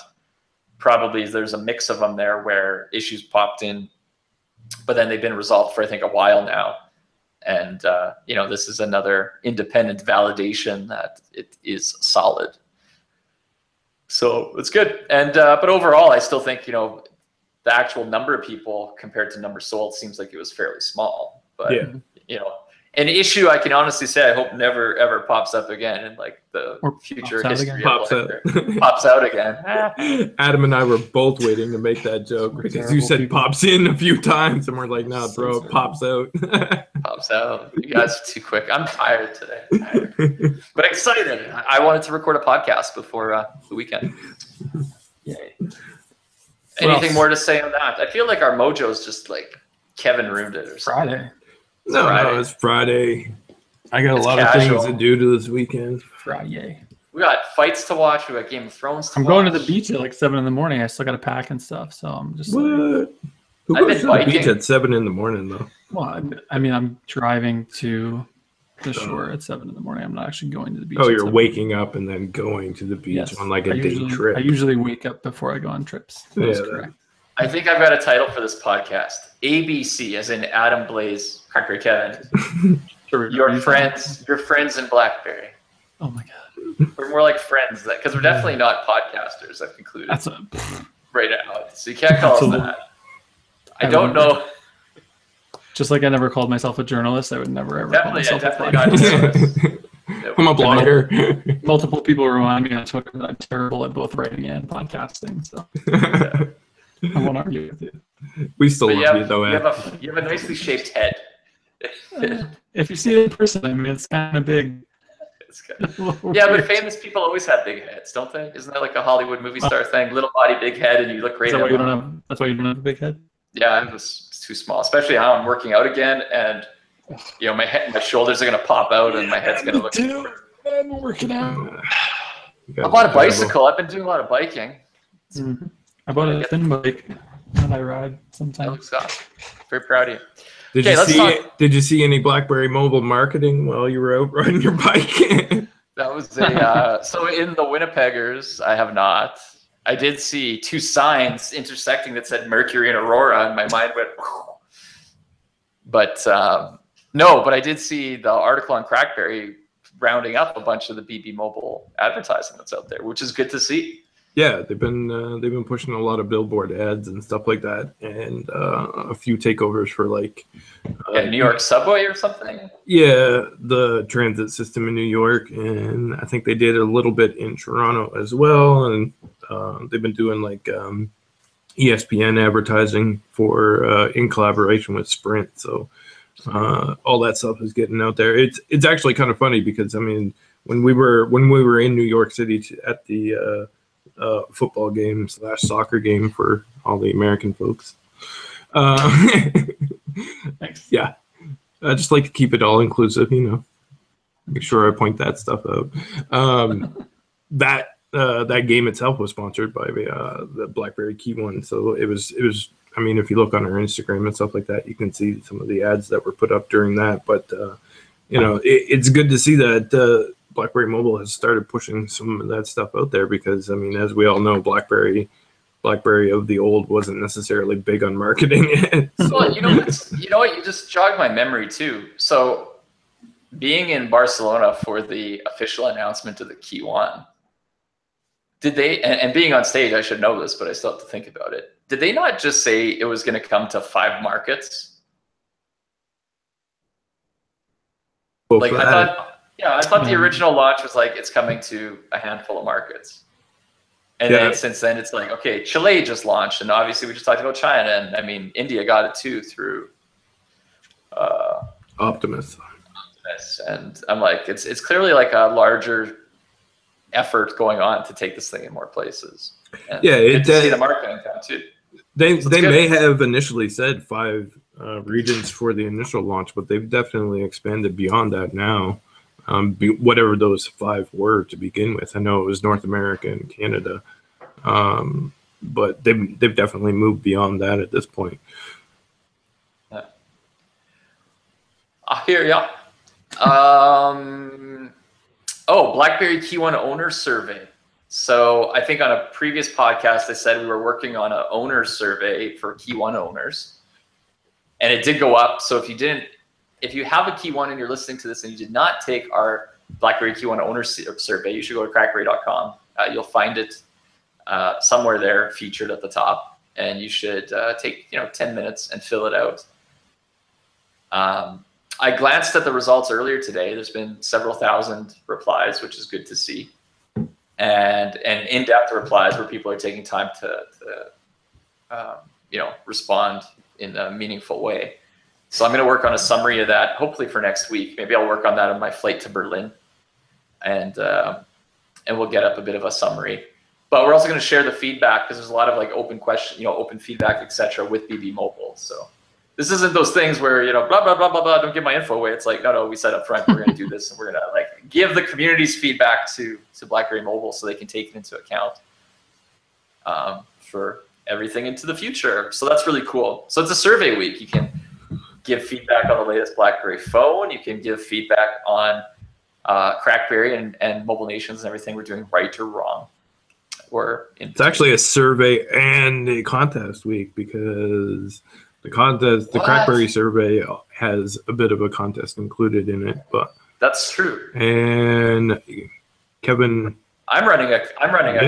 Probably there's a mix of them there where issues popped in, but then they've been resolved for I think a while now. And, this is another independent validation that it is solid. So it's good. And, but overall, I still think, the actual number of people compared to number sold seems like it was fairly small. But, an issue I can honestly say I hope never, ever pops up again in the future history. Pops out again. Adam and I were both waiting to make that joke because you said people. Pops in a few times, and we're like, nah, bro, it pops out. Pops out. You guys are too quick. I'm tired today. But excited. I wanted to record a podcast before the weekend. Yay. Anything more to say on that? I feel like our mojo's just Kevin ruined it or something. Friday. No, it's Friday. I got a lot of things to do this weekend. Friday. We got fights to watch. We got Game of Thrones to watch. I'm going to the beach at 7 in the morning. I still got to pack and stuff, so I'm just what? Who goes to the beach at 7 in the morning, though? Well, I mean, I'm driving to the shore at 7 in the morning. I'm not actually going to the beach. Oh, you're waking up and then going to the beach on a day trip. I usually wake up before I go on trips. That's correct. I think I've got a title for this podcast. ABC, as in Adam, Blaze, CrackBerry, Kevin. Your friends in BlackBerry. Oh my god. We're more like friends, because we're definitely not podcasters. I've concluded right now, so you can't call us that. I don't know. Just like I never called myself a journalist, I would never ever call myself a podcast. I'm a blogger. Multiple people remind me on Twitter that I'm terrible at both writing and podcasting. So. I won't argue with you. We still love you, though, Ed. You have a nicely shaped head. If you see it in person, I mean, it's kind of big. It's yeah, but famous people always have big heads, don't they? Isn't that like a Hollywood movie star thing? Little body, big head, and you look great. That's why you don't have a big head? Yeah, I'm just too small, especially now I'm working out again, and my shoulders are going to pop out, and my head's going to look... I'm working out. I bought a bicycle. I've been doing a lot of biking. Mm-hmm. I bought a thin bike that I ride sometimes. Very proud of you. Did you see any BlackBerry mobile marketing while you were out riding your bike? That was so in the Winnipeggers, I have not. I did see 2 signs intersecting that said Mercury and Aurora, and my mind went, whew. But I did see the article on CrackBerry rounding up a bunch of the BB Mobile advertising that's out there, which is good to see. Yeah, they've been pushing a lot of billboard ads and stuff like that, and a few takeovers for New York subway or something. Yeah, the transit system in New York, and I think they did a little bit in Toronto as well, and they've been doing ESPN advertising for in collaboration with Sprint. So all that stuff is getting out there. It's actually kind of funny because I mean when we were in New York City at the football game / soccer game for all the American folks. Yeah, I just like to keep it all inclusive, make sure I point that stuff out. That game itself was sponsored by the BlackBerry Key 1, so it was I mean, if you look on our Instagram and stuff like that, you can see some of the ads that were put up during that. But you know, it's good to see that BlackBerry Mobile has started pushing some of that stuff out there, because I mean, as we all know, BlackBerry of the old wasn't necessarily big on marketing it. So. Well, you know what? You just jogged my memory too. So, being in Barcelona for the official announcement of the Key One, did they? And being on stage, I should know this, but I still have to think about it. Did they not just say it was going to come to 5 markets? Well, like I thought the original launch was like it's coming to a handful of markets. And then since then, it's like, okay, Chile just launched, and obviously we just talked about China, and I mean, India got it too through Optimus. And I'm like, it's clearly like a larger effort going on to take this thing in more places. And to see the marketing come too. They may have initially said 5 regions for the initial launch, but they've definitely expanded beyond that now. Whatever those 5 were to begin with. I know it was North America and Canada, but they've definitely moved beyond that at this point. I hear ya. BlackBerry Key One owner survey. So I think on a previous podcast, I said we were working on an owner survey for Key One owners, and it did go up. So if you have a Key One and you're listening to this and you did not take our BlackBerry Key One owner survey, you should go to crackberry.com. You'll find it somewhere there featured at the top, and you should take 10 minutes and fill it out. I glanced at the results earlier today. There's been several thousand replies, which is good to see, and in-depth replies where people are taking time to respond in a meaningful way. So I'm going to work on a summary of that, hopefully for next week. Maybe I'll work on that on my flight to Berlin, and we'll get up a bit of a summary. But we're also going to share the feedback, because there's a lot of like open question, open feedback, etc. with BB Mobile. So this isn't those things where blah blah blah blah blah. Don't give my info away. It's like no, we said up front we're going to do this, and we're going to like give the community's feedback to BlackBerry Mobile so they can take it into account for everything into the future. So that's really cool. So it's a survey week. You can give feedback on the latest BlackBerry phone. You can give feedback on CrackBerry and Mobile Nations and everything we're doing right or wrong. It's actually a survey and a contest week, because the CrackBerry survey has a bit of a contest included in it. But that's true. And Kevin, I'm running a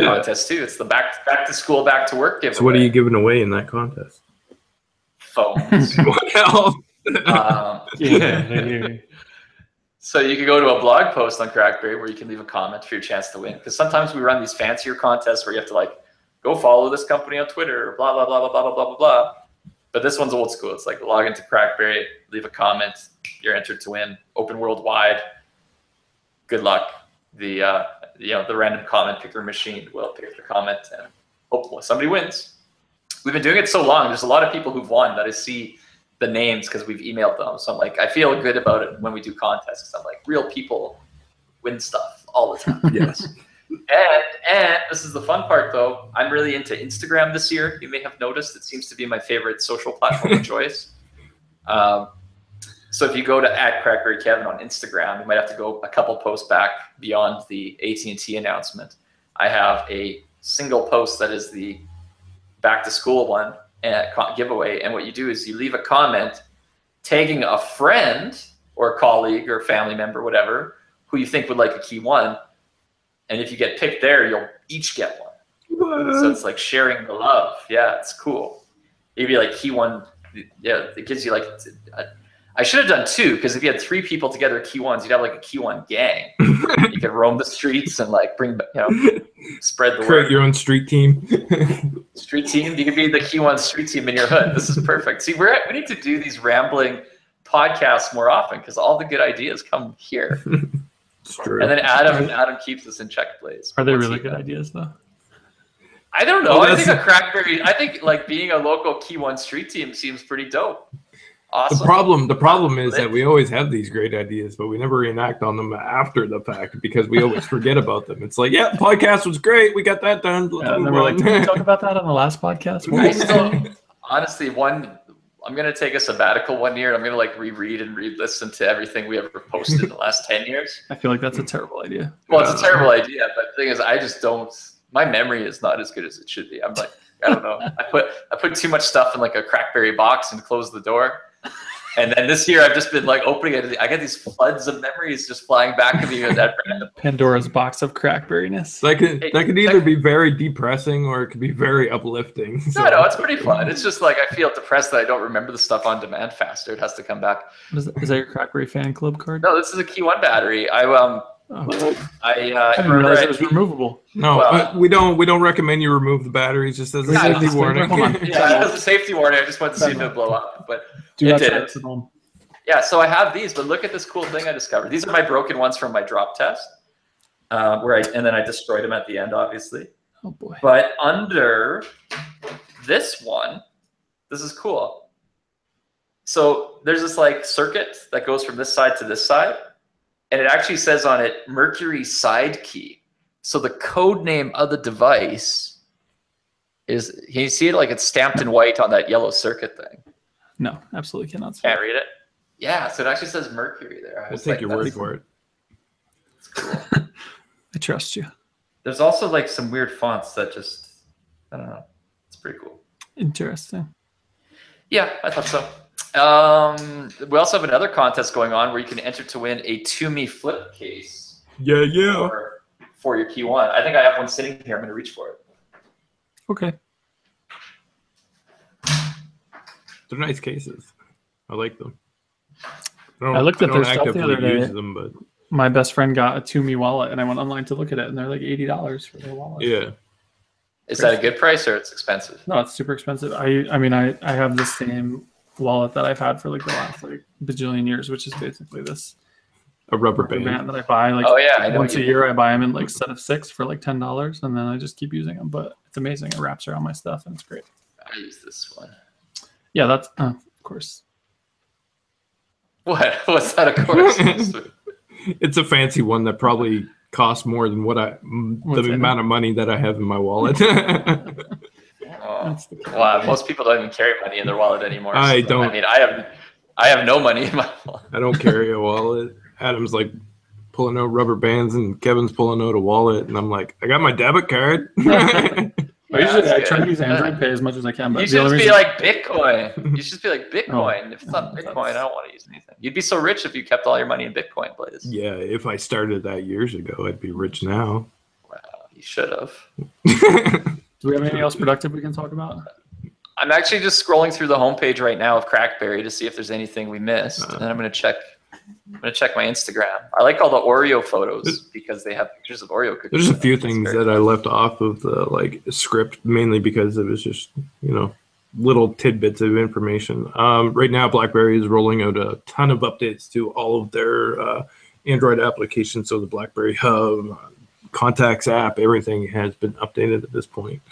contest too. It's the back to school, back to work giveaway. So what are you giving away in that contest? Phones. What else? So you could go to a blog post on CrackBerry where you can leave a comment for your chance to win. Because sometimes we run these fancier contests where you have to like go follow this company on Twitter, blah blah blah blah blah blah blah blah. But this one's old school. It's like log into CrackBerry, leave a comment, you're entered to win. Open worldwide. Good luck. The random comment picker machine will pick the comment, and hopefully somebody wins. We've been doing it so long. There's a lot of people who've won that I see the names because we've emailed them. So I'm like, I feel good about it when we do contests. I'm like, real people win stuff all the time. Yes. And this is the fun part, though. I'm really into Instagram this year. You may have noticed it seems to be my favorite social platform of choice. So if you go to @CrackBerryKevin on Instagram, you might have to go a couple posts back beyond the AT&T announcement. I have a single post that is the back to school one and giveaway. And what you do is you leave a comment tagging a friend or a colleague or a family member, whatever, who you think would like a Key One. And if you get picked there, you'll each get one. So it's like sharing the love. Yeah, it's cool. Maybe like Key One. Yeah, it gives you like, I should have done 2, because if you had 3 people together, Key Ones, you'd have like a Key One gang. You could roam the streets and like bring, spread the word. Create your own street team. Street team. You could be the Key One street team in your hood. This is perfect. See, we need to do these rambling podcasts more often, because all the good ideas come here. It's true. And then Adam keeps us in check, Blaze. Are they really good ideas though? I don't know. I think a CrackBerry. I think like being a local Key One street team seems pretty dope. Awesome. The problem is that we always have these great ideas, but we never enact on them after the fact, because we always forget about them. It's like, yeah, the podcast was great. We got that done. And then we're like, did we talk about that on the last podcast? honestly, I'm gonna take a sabbatical 1 year. I'm gonna like reread and re-listen to everything we ever posted in the last 10 years. I feel like that's a terrible idea. Well, it's a terrible idea, but the thing is, I just don't. My memory is not as good as it should be. I'm like, I don't know. I put too much stuff in like a CrackBerry box and closed the door. And then this year, I've just been like opening it. I get these floods of memories just flying back to me at random. Pandora's box of CrackBerryness. That could either be very depressing or it could be very uplifting. So. No, it's pretty fun. It's just like I feel depressed that I don't remember the stuff on demand faster. It has to come back. Is that your CrackBerry fan club card? No, this is a Key 1 battery. I didn't realize it was removable. No, well, we don't recommend you remove the batteries just as a safety warning. Hold on. Yeah, as a safety warning. I just wanted to see if it would blow up, but it didn't. Yeah, so I have these, but look at this cool thing I discovered. These are my broken ones from my drop test, and then I destroyed them at the end, obviously. Oh boy! But under this one, this is cool. So there's this like circuit that goes from this side to this side, and it actually says on it Mercury side key. So the code name of the device is, can you see it? Like it's stamped in white on that yellow circuit thing. No, absolutely cannot see. Can't read it. Yeah, so it actually says Mercury there. We'll take your word for it. It's cool. I trust you. There's also like some weird fonts that just, I don't know. It's pretty cool. Interesting. Yeah, I thought so. We also have another contest going on where you can enter to win a To-Me flip case. Yeah. For your Key 1. I think I have one sitting here. I'm going to reach for it. Okay. They're nice cases. I like them. I looked at their stuff the other day. But my best friend got a To-Me wallet, and I went online to look at it, and they're like $80 for their wallet. Yeah. Is that a good price or it's expensive? No, it's super expensive. I mean, I have the same wallet that I've had for like the last like bajillion years, which is basically this a rubber band that I buy. Like, oh yeah, I know once a year I buy them in like set of 6 for like $10, and then I just keep using them. But it's amazing. It wraps around my stuff, and it's great. I use this one. Yeah, that's of course. What? What's that? Of course. It's a fancy one that probably costs more than the amount of money that I have in my wallet. Wow, most people don't even carry money in their wallet anymore. I don't. I mean, I have no money in my wallet. I don't carry a wallet. Adam's like pulling out rubber bands, and Kevin's pulling out a wallet, and I'm like, I got my debit card. Usually I try to use Android Pay as much as I can. But you should just be like Bitcoin. You should be like Bitcoin. If it's not Bitcoin, I don't want to use anything. You'd be so rich if you kept all your money in Bitcoin, Blaze. Yeah, if I started that years ago, I'd be rich now. Wow, you should have. Do we have anything else productive we can talk about? I'm actually just scrolling through the homepage right now of CrackBerry to see if there's anything we missed, and then I'm gonna check my Instagram. I like all the Oreo photos because they have pictures of Oreo cookies. There's a few things that I left off of the script, mainly because it was just little tidbits of information. Right now, BlackBerry is rolling out a ton of updates to all of their Android applications. So the BlackBerry Hub, Contacts app, everything has been updated at this point.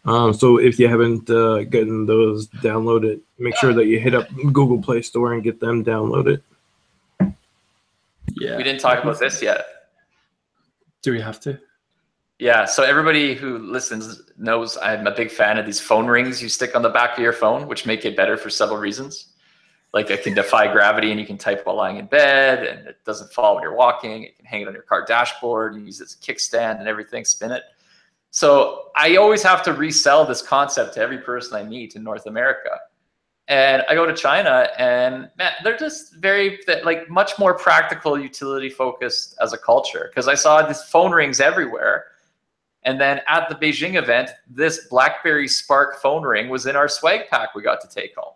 So if you haven't gotten those downloaded, make sure that you hit up Google Play Store and get them downloaded. Yeah. We didn't talk about this yet. Do we have to? Yeah, so everybody who listens knows I'm a big fan of these phone rings you stick on the back of your phone, which make it better for several reasons. Like it can defy gravity and you can type while lying in bed, and it doesn't fall when you're walking. You can hang it on your car dashboard and use it as a kickstand and everything, spin it. So I always have to resell this concept to every person I meet in North America. And I go to China, and man, they're just much more practical, utility focused as a culture. Because I saw these phone rings everywhere. And then at the Beijing event, this BlackBerry Spark phone ring was in our swag pack we got to take home.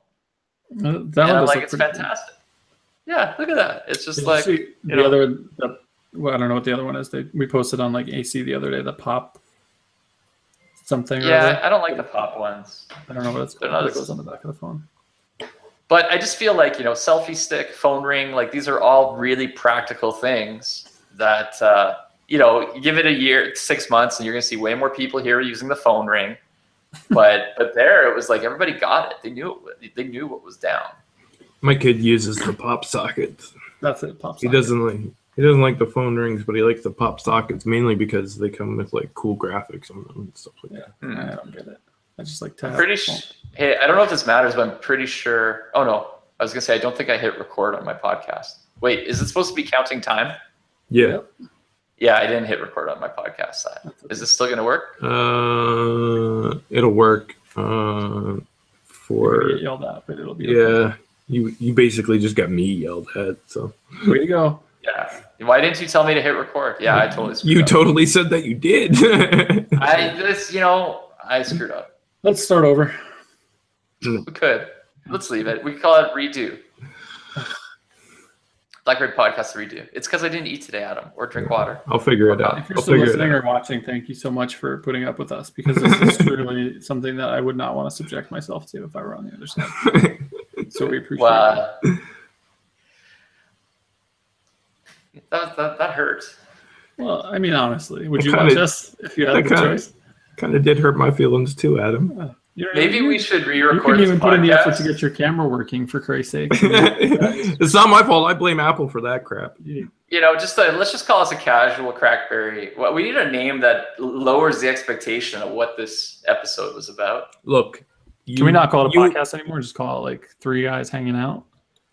And I'm like, it's fantastic. Yeah, look at that. It's just like I don't know what the other one is. We posted on AC the other day, the Pop something. Yeah, I don't like the Pop ones. I don't know what it's called. It goes on the back of the phone. But I just feel like, selfie stick, phone ring, these are all really practical things that, give it a year, 6 months, and you're going to see way more people here using the phone ring. But there, it was like everybody got it. They knew what was down. My kid uses the pop sockets. That's it, pop sockets. He doesn't like the phone rings, but he likes the pop sockets mainly because they come with cool graphics on them and stuff like that. I don't get it. I just like to. I'm pretty sure. Hey, I don't know if this matters, but I'm pretty sure. Oh no, I was gonna say I don't think I hit record on my podcast. Wait, is it supposed to be counting time? Yeah. Yeah, I didn't hit record on my podcast side. Is this still gonna work? It'll work. You're For gonna get yelled at, but it'll be yeah. okay. You basically just got me yelled at. So Way to go. Yeah. Why didn't you tell me to hit record? Yeah, I totally screwed you up. totally said that you did. I screwed up. Let's start over. We could. Let's leave it. We could call it redo. BlackBerry Podcast redo. It's because I didn't eat today, Adam, or drink water. I'll figure it out. If you're still listening or watching, thank you so much for putting up with us, because this is truly something that I would not want to subject myself to if I were on the other side. So we appreciate it. That hurts. Well, I mean, honestly, would you watch us if you had the choice? Kind of did hurt my feelings too, Adam. Maybe we should re-record. You couldn't even put in the effort to podcast. get your camera working, for Christ's sake. It's not my fault. I blame Apple for that crap. Let's just call us a casual CrackBerry. Well, we need a name that lowers the expectation of what this episode was about. Look, can we not call it a podcast anymore? Just call it like three guys hanging out.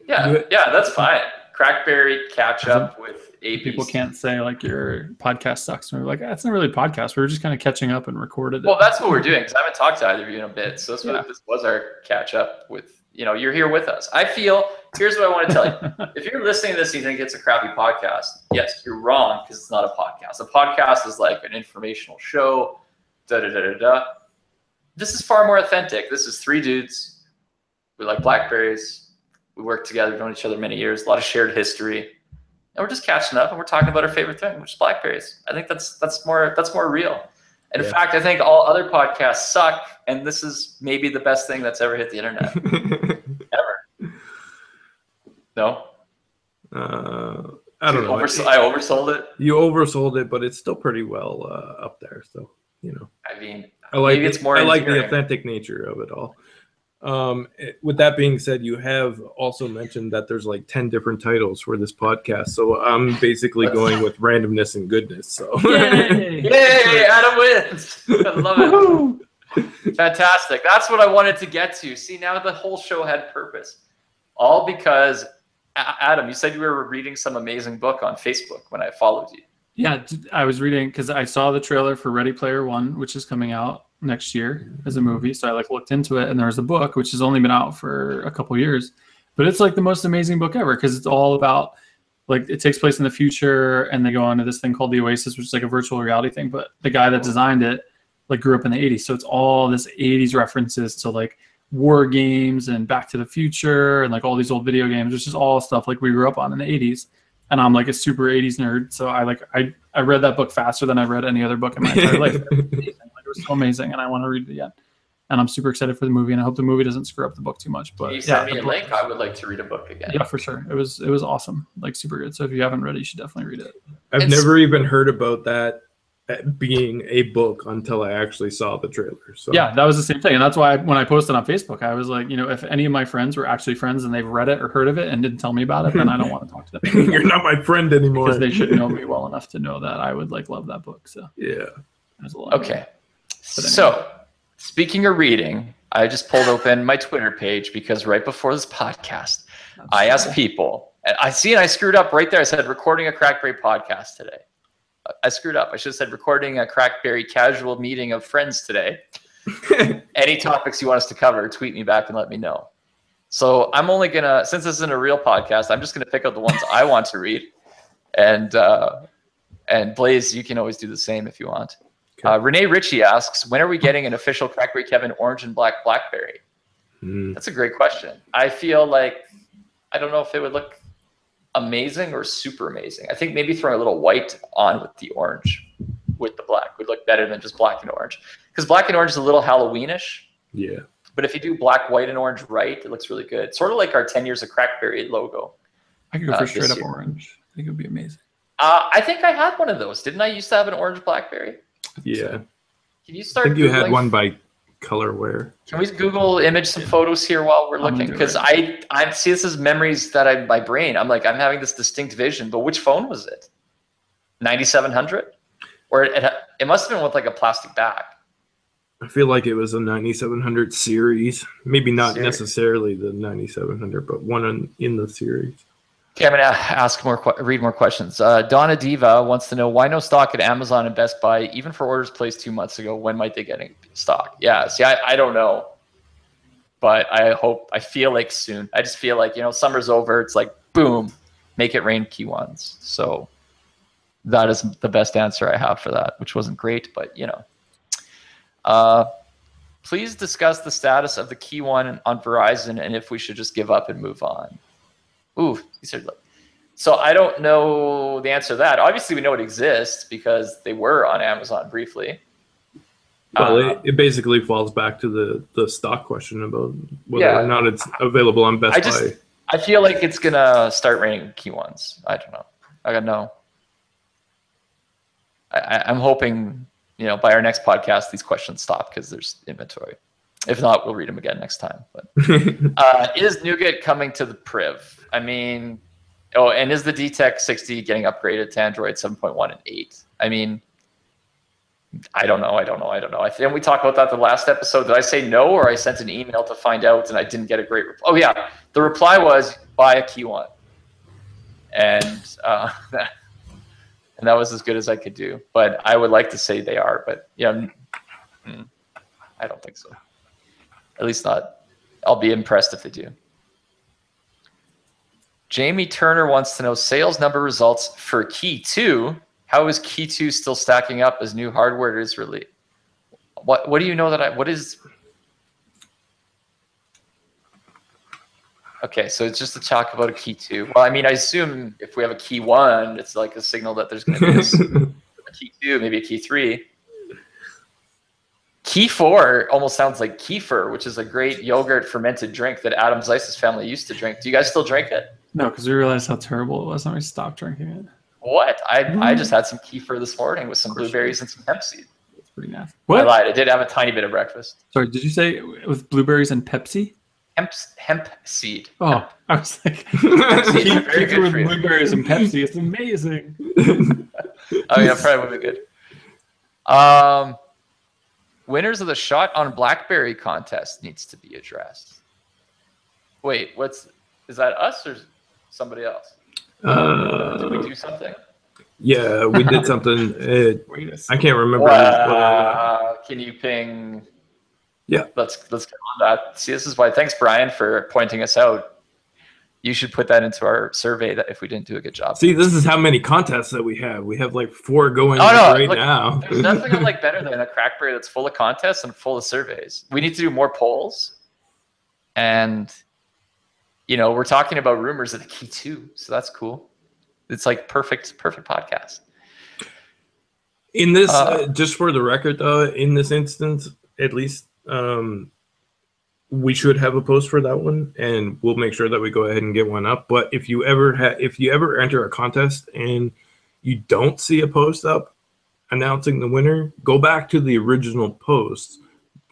Yeah, that's fine. CrackBerry catch up with APs. People can't say like your podcast sucks. And we're like, that's not really a podcast. We were just kind of catching up and recorded it. Well, that's what we're doing, because I haven't talked to either of you in a bit. So this was our catch up with, you're here with us. I feel, here's what I want to tell you. If you're listening to this and you think it's a crappy podcast, yes, you're wrong, because it's not a podcast. A podcast is like an informational show, This is far more authentic. This is three dudes. We like Blackberries. We worked together, known each other many years, a lot of shared history. And we're just catching up and we're talking about our favorite thing, which is Blackberries. I think that's more real. And in fact, I think all other podcasts suck, and this is maybe the best thing that's ever hit the internet. Ever. No? I don't know. I oversold it. You oversold it, but it's still pretty well up there. So, I mean, I like maybe it's more I like the endearing. authentic nature of it all. With that being said, you have also mentioned that there's like 10 different titles for this podcast. So I'm basically going with randomness and goodness. So Yay, Adam wins. I love it. Fantastic. That's what I wanted to get to. See, now the whole show had purpose. All because, Adam, you said you were reading some amazing book on Facebook when I followed you. Yeah, I was reading because I saw the trailer for Ready Player One, which is coming out next year as a movie. So I looked into it, and there's a book which has only been out for a couple years, but it's like the most amazing book ever, because it's all about it takes place in the future, and they go on to this thing called the Oasis, which is like a virtual reality thing. But the guy that designed it grew up in the 80s, so it's all this 80s references to war games and Back to the Future and all these old video games, which is all stuff we grew up on in the 80s. And I'm a super 80s nerd, so I read that book faster than I read any other book in my entire life. It was so amazing, and I want to read it again. And I'm super excited for the movie, and I hope the movie doesn't screw up the book too much. But can you send me a link? I would like to read a book again. Yeah, for sure. It was awesome, super good. So if you haven't read it, you should definitely read it. I've never even heard about that being a book until I actually saw the trailer. So yeah, that was the same thing, and that's why when I posted on Facebook, I was like, if any of my friends were actually friends and they've read it or heard of it and didn't tell me about it, then I don't want to talk to them. You're not my friend anymore, because they should know me well enough to know that I would love that book. So yeah, there's a lot. Okay, so speaking of reading, I just pulled open my Twitter page because right before this podcast, I asked people, and I screwed up right there. I said recording a CrackBerry podcast today. I screwed up. I should have said recording a CrackBerry casual meeting of friends today. Any topics you want us to cover, tweet me back and let me know. So I'm only going to, since this isn't a real podcast, I'm just going to pick out the ones I want to read. And Blaze, you can always do the same if you want. Okay. Renee Ritchie asks, when are we getting an official CrackBerry Kevin orange and black BlackBerry? That's a great question. I feel I don't know if it would look amazing or super amazing. I think maybe throwing a little white on with the orange with the black would look better than just black and orange, because black and orange is a little Halloweenish. Yeah, but if you do black, white, and orange right, it looks really good. Sort of like our 10 years of CrackBerry logo. I could go for straight up orange. I think it would be amazing. I think I had one of those. Didn't I used to have an orange BlackBerry? Yeah. Can you start? I think you had one by Colorware. Can we Google image some photos here while we're looking? Because I see this as memories that my brain. I'm having this distinct vision. But which phone was it? 9700, or it must have been with a plastic back. I feel like it was a 9700 series. Maybe not Series. necessarily the 9700, but one in the series. Okay, I'm gonna read more questions. Donna Diva wants to know why no stock at Amazon and Best Buy, even for orders placed 2 months ago. When might they get in stock? Yeah, see, I don't know, but I feel like soon. I just feel like, summer's over. It's like boom, make it rain Q1s. So that is the best answer I have for that, which wasn't great, but please discuss the status of the Key One on Verizon and if we should just give up and move on. Ooh, so I don't know the answer to that. Obviously, we know it exists because they were on Amazon briefly. Well, it basically falls back to the stock question about whether or not it's available on Best Buy. I feel like it's gonna start raining Q1s. I don't know. I don't know. I'm hoping, by our next podcast, these questions stop because there's inventory. If not, we'll read them again next time. But is Nougat coming to the Priv? I mean, and is the DTEC 60 getting upgraded to Android 7.1 and 8? I mean, I don't know. And we talked about that the last episode. Did I say no, or I sent an email to find out and I didn't get a great reply? Oh yeah, the reply was buy a Key One, and and that was as good as I could do. But I would like to say they are, but I don't think so. At least not. I'll be impressed if they do. Jamie Turner wants to know sales number results for Key 2. How is Key 2 still stacking up as new hardware is released? What do you know that what is? Okay, so it's just to talk about a Key 2. Well, I mean, I assume if we have a Key 1, it's like a signal that there's going to be a Key 2, maybe a Key 3. Key 4 almost sounds like kefir, which is a great yogurt fermented drink that Adam Zeiss's family used to drink. Do you guys still drink it? No, because we realized how terrible it was and we stopped drinking it. What? I just had some kefir this morning with some blueberries and some hemp seed. It's pretty nasty. What? I lied. I did have a tiny bit of breakfast. Sorry, did you say with blueberries and Pepsi? Hemp seed. Oh, I was like, kefir with blueberries and Pepsi. It's amazing. Oh yeah, probably would be good. Winners of the Shot on BlackBerry contest needs to be addressed. Wait, is that us or somebody else? Did we do something? Yeah, we did something. I can't remember. Can you ping? Yeah. Let's get on that. See, this is why. Thanks, Brian, for pointing us out. You should put that into our survey that if we didn't do a good job. See, this is how many contests that we have. We have like 4 going now. There's nothing I like better than a CrackBerry that's full of contests and full of surveys. We need to do more polls. And, we're talking about rumors of the Key 2. So that's cool. It's like perfect podcast. In this, just for the record, though, in this instance, at least, we should have a post for that one, and we'll make sure that we go ahead and get one up. But if you ever enter a contest and you don't see a post up announcing the winner, go back to the original post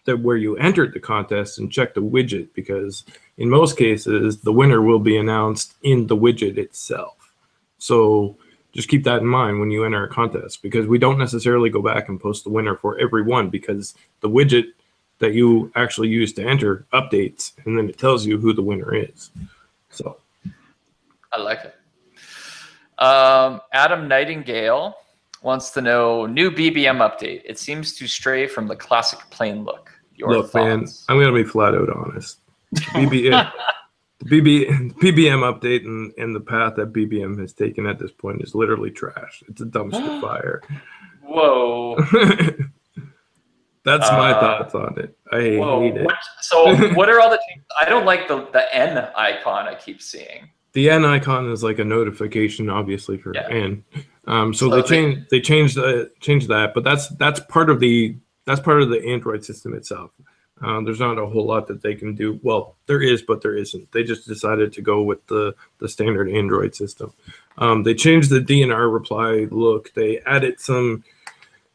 where you entered the contest and check the widget, because in most cases the winner will be announced in the widget itself. So just keep that in mind when you enter a contest, because we don't necessarily go back and post the winner for every one, because the widget that you actually use to enter updates, and then it tells you who the winner is. So I like it. Adam Nightingale wants to know new BBM update. It seems to stray from the classic plain look. Look, man, I'm gonna be flat out honest. BBM update and the path that BBM has taken at this point is literally trash. It's a dumpster fire. Whoa. That's my thoughts on it. I hate it. So what are all the changes? I don't like the N icon I keep seeing. The N icon is like a notification, obviously, for N. So they changed that, but that's part of the Android system itself. There's not a whole lot that they can do. Well, there is, but there isn't. They just decided to go with the standard Android system. They changed the DNR reply look. They added some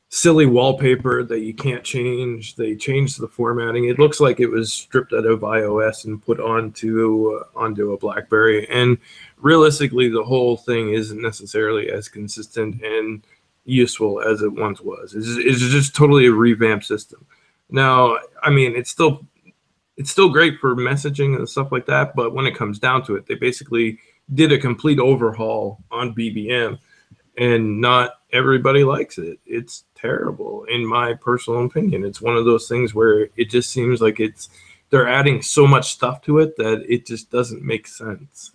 silly wallpaper that you can't change. They changed the formatting. It looks like it was stripped out of iOS and put onto a BlackBerry. And realistically, the whole thing isn't necessarily as consistent and useful as it once was. It's just totally a revamped system. Now, I mean, it's still great for messaging and stuff like that, but when it comes down to it, they basically did a complete overhaul on BBM, and not everybody likes it. It's terrible, in my personal opinion. It's one of those things where it just seems like they're adding so much stuff to it that it just doesn't make sense.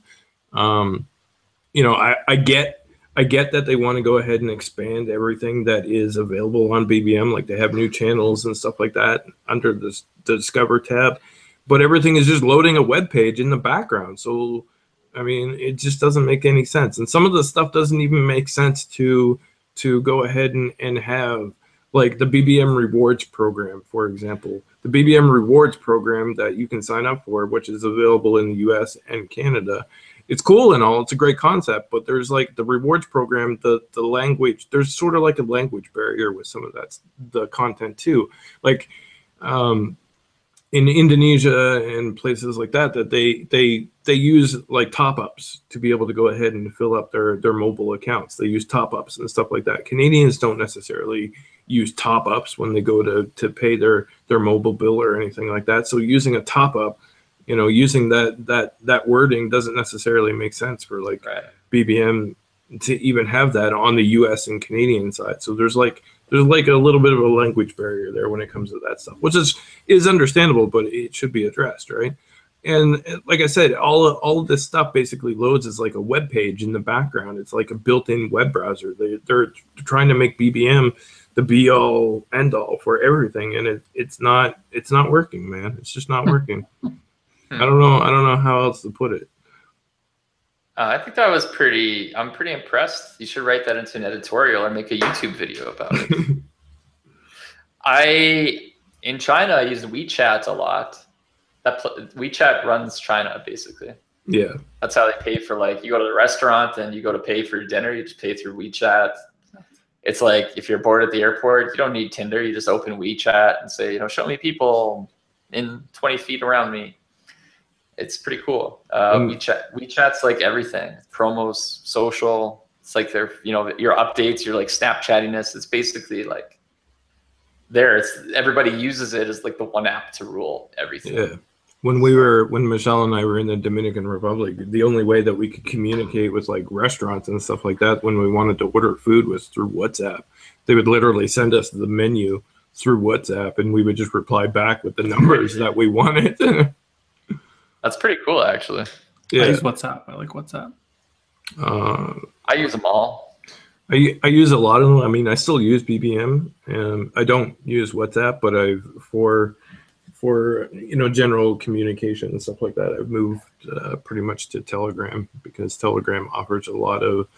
You know, I get that they want to go ahead and expand everything that is available on BBM, like they have new channels and stuff like that under the Discover tab, but everything is just loading a web page in the background. So, I mean, it just doesn't make any sense. And some of the stuff doesn't even make sense to go ahead and have, like the BBM rewards program, for example. The BBM rewards program that you can sign up for, which is available in the US and Canada. It's cool and all, it's a great concept, but there's like the rewards program, the language, there's sort of like a language barrier with some of the content too. Like in Indonesia and places like that they use like top-ups to be able to go ahead and fill up their mobile accounts. They use top-ups and stuff like that. Canadians don't necessarily use top-ups when they go to pay their mobile bill or anything like that. So using a top-up, you know, using that wording doesn't necessarily make sense for like BBM to even have that on the US and Canadian side. So there's like a little bit of a language barrier there when it comes to that stuff, which is understandable, but it should be addressed, right? And like I said, all of this stuff basically loads as like a web page in the background. It's like a built-in web browser. They're trying to make BBM the be-all, end-all for everything, and it's not working, man. It's just not working. I don't know how else to put it. I think that was I'm pretty impressed. You should write that into an editorial or make a YouTube video about it. In China, I use WeChat a lot. WeChat runs China, basically. Yeah. That's how they pay for, like, you go to the restaurant and you go to pay for your dinner, you just pay through WeChat. It's like if you're bored at the airport, you don't need Tinder. You just open WeChat and say, you know, show me people in 20 feet around me. It's pretty cool. WeChat's like everything. Promos, social. It's like you know, your updates, your like Snapchattiness. It's basically like everybody uses it as like the one app to rule everything. Yeah. When Michelle and I were in the Dominican Republic, the only way that we could communicate with like restaurants and stuff like that when we wanted to order food was through WhatsApp. They would literally send us the menu through WhatsApp, and we would just reply back with the numbers that we wanted. That's pretty cool, actually. Yeah. I use WhatsApp. I like WhatsApp. I use them all. I use a lot of them. I mean, I still use BBM, and I don't use WhatsApp, but for you know, general communication and stuff like that, I've moved pretty much to Telegram, because Telegram offers a lot of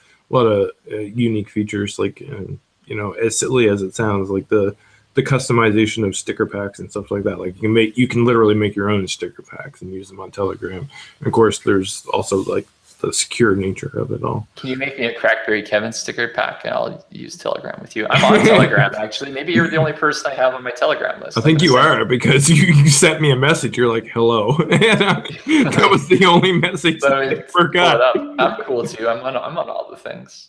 unique features, like you know, as silly as it sounds, like the customization of sticker packs and stuff like that. Like you can literally make your own sticker packs and use them on Telegram. And of course, there's also like the secure nature of it all. Can you make me a CrackBerry Kevin sticker pack, and I'll use Telegram with you? I'm on Telegram, actually. Maybe you're the only person I have on my Telegram list. I think you are, because you sent me a message. You're like, hello. That was the only message I forgot. I'm cool too. I'm on all the things.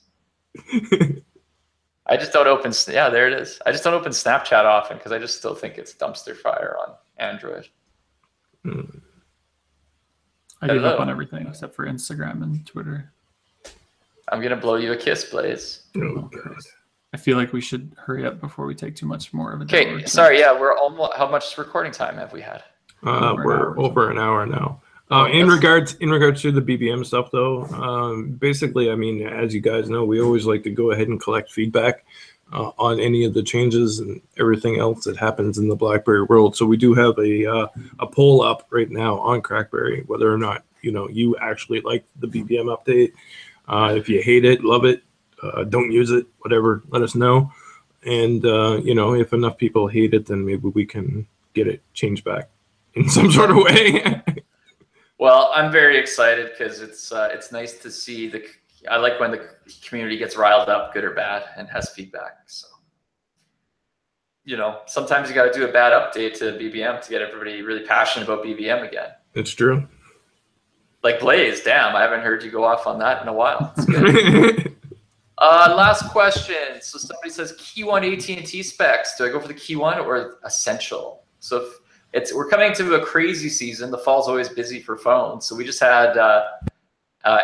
I just don't open. Yeah, there it is. I just don't open Snapchat often because I just still think it's dumpster fire on Android. I gave up on everything except for Instagram and Twitter. I'm gonna blow you a kiss, Blaze. Oh God. I feel like we should hurry up before we take too much more of a day. Okay, sorry. Yeah, we're almost. How much recording time have we had? We're over an hour now. In regards to the BBM stuff, though, basically, I mean, as you guys know, we always like to go ahead and collect feedback on any of the changes and everything else that happens in the BlackBerry world. So we do have a poll up right now on CrackBerry, whether or not you actually like the BBM update. If you hate it, love it, don't use it, whatever, let us know. And if enough people hate it, then maybe we can get it changed back in some sort of way. Well, I'm very excited because it's nice to see I like when the community gets riled up, good or bad, and has feedback. So, sometimes you got to do a bad update to BBM to get everybody really passionate about BBM again. It's true. Like Blaze, damn, I haven't heard you go off on that in a while. It's good. Last question. So somebody says Key 1 AT&T specs. Do I go for the Key 1 or Essential? So we're coming to a crazy season. The fall's always busy for phones. So we just had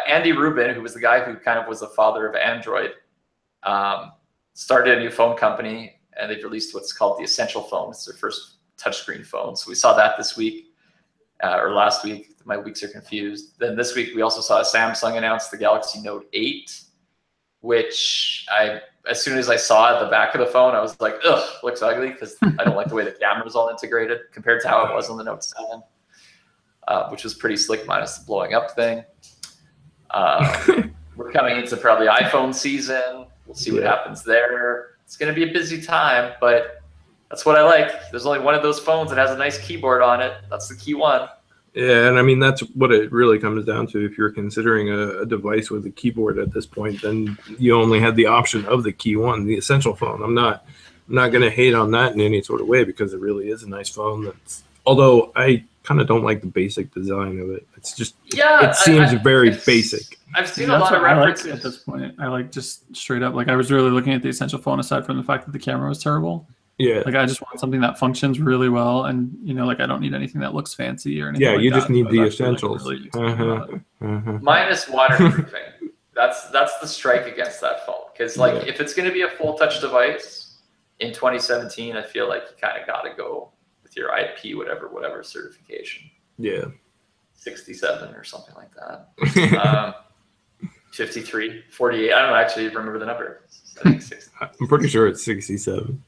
Andy Rubin, who was the guy who kind of was the father of Android, started a new phone company, and they've released what's called the Essential phone. It's their first touchscreen phone. So we saw that this week or last week. My weeks are confused. Then this week we also saw Samsung announce the Galaxy Note 8, which as soon as I saw the back of the phone, I was like, ugh, looks ugly, because I don't like the way the camera is all integrated compared to how it was on the Note 7, which was pretty slick minus the blowing up thing. We're coming into probably iPhone season. We'll see what happens there. It's going to be a busy time, but that's what I like. There's only one of those phones that has a nice keyboard on it. That's the key one. Yeah, and I mean, that's what it really comes down to. If you're considering a device with a keyboard at this point, then you only had the option of the key one, the Essential phone. I'm not going to hate on that in any sort of way, because it really is a nice phone. Although I kind of don't like the basic design of it. It's just, it seems very basic. I've seen a lot of references at this point. I like just straight up, like I was really looking at the Essential phone aside from the fact that the camera was terrible. Yeah. Like I just want something that functions really well, and like I don't need anything that looks fancy or anything. Yeah, like you that. just need the essentials. Minus waterproofing. That's the strike against that phone, because if it's going to be a full touch device in 2017, I feel like you kind of got to go with your IP whatever certification. Yeah. 67 or something like that. 53, 48. I don't actually remember the number. I think 60. I'm pretty sure it's 67.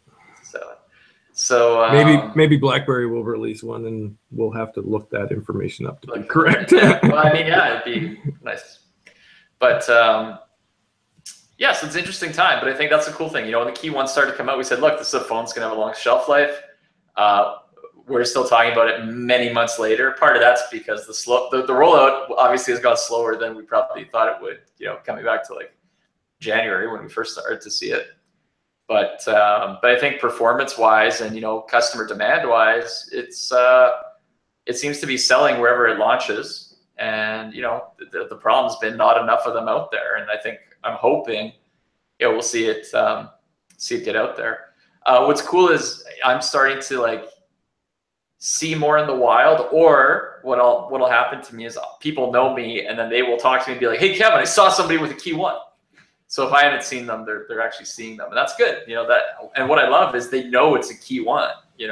So maybe BlackBerry will release one, and we'll have to look that information up to be correct. Well, I mean, it'd be nice. But so it's an interesting time. But I think that's a cool thing. When the key one started to come out, we said, look, this is a phone's going to have a long shelf life. We're still talking about it many months later. Part of that's because the rollout obviously has gone slower than we probably thought it would. Coming back to like January when we first started to see it. But I think performance-wise and customer demand-wise, it seems to be selling wherever it launches. And the problem's been not enough of them out there. And I'm hoping we'll see it get out there. What's cool is I'm starting to see more in the wild, or what'll happen to me is people know me, and then they will talk to me and be like, "Hey, Kevin, I saw somebody with a key one." So if I haven't seen them, they're actually seeing them, and that's good. And what I love is they know it's a key one. They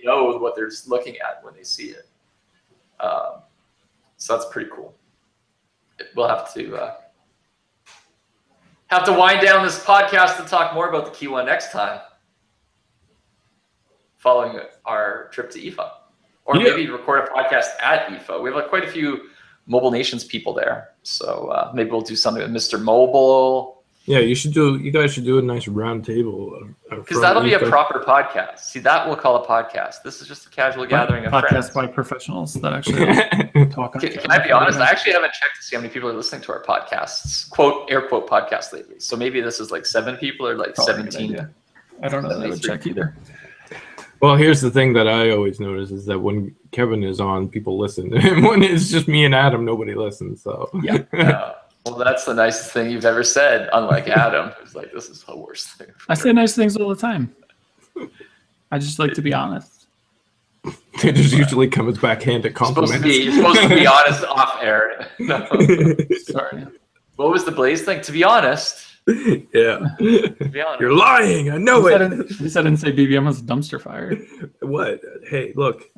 know what they're looking at when they see it. So that's pretty cool. We'll have to wind down this podcast to talk more about the key one next time, following our trip to IFA, or maybe record a podcast at IFA. We have quite a few Mobile Nations people there, so maybe we'll do something with Mr. Mobile. Yeah, you guys should do a nice round table, because that'll be a proper podcast. See, that we'll call a podcast. This is just a casual gathering of friends. Podcast by professionals that actually talk. Can I be honest? I actually haven't checked to see how many people are listening to our podcasts, air quote podcast lately. So maybe this is 7 people or 17. I don't know that I would check either. Well, here's the thing that I always notice is that when Kevin is on, people listen. And when it's just me and Adam, nobody listens. So yeah. Well, that's the nicest thing you've ever said. Unlike Adam, who's like, "This is the worst thing." I say nice things all the time. I just like to be honest. They just usually come as backhanded compliments. You're supposed to be honest off air. No. Sorry. What was the Blaze thing? To be honest. Yeah. To be honest. You're lying. I know it. At least I didn't say BBM was a dumpster fire. What? Hey, look.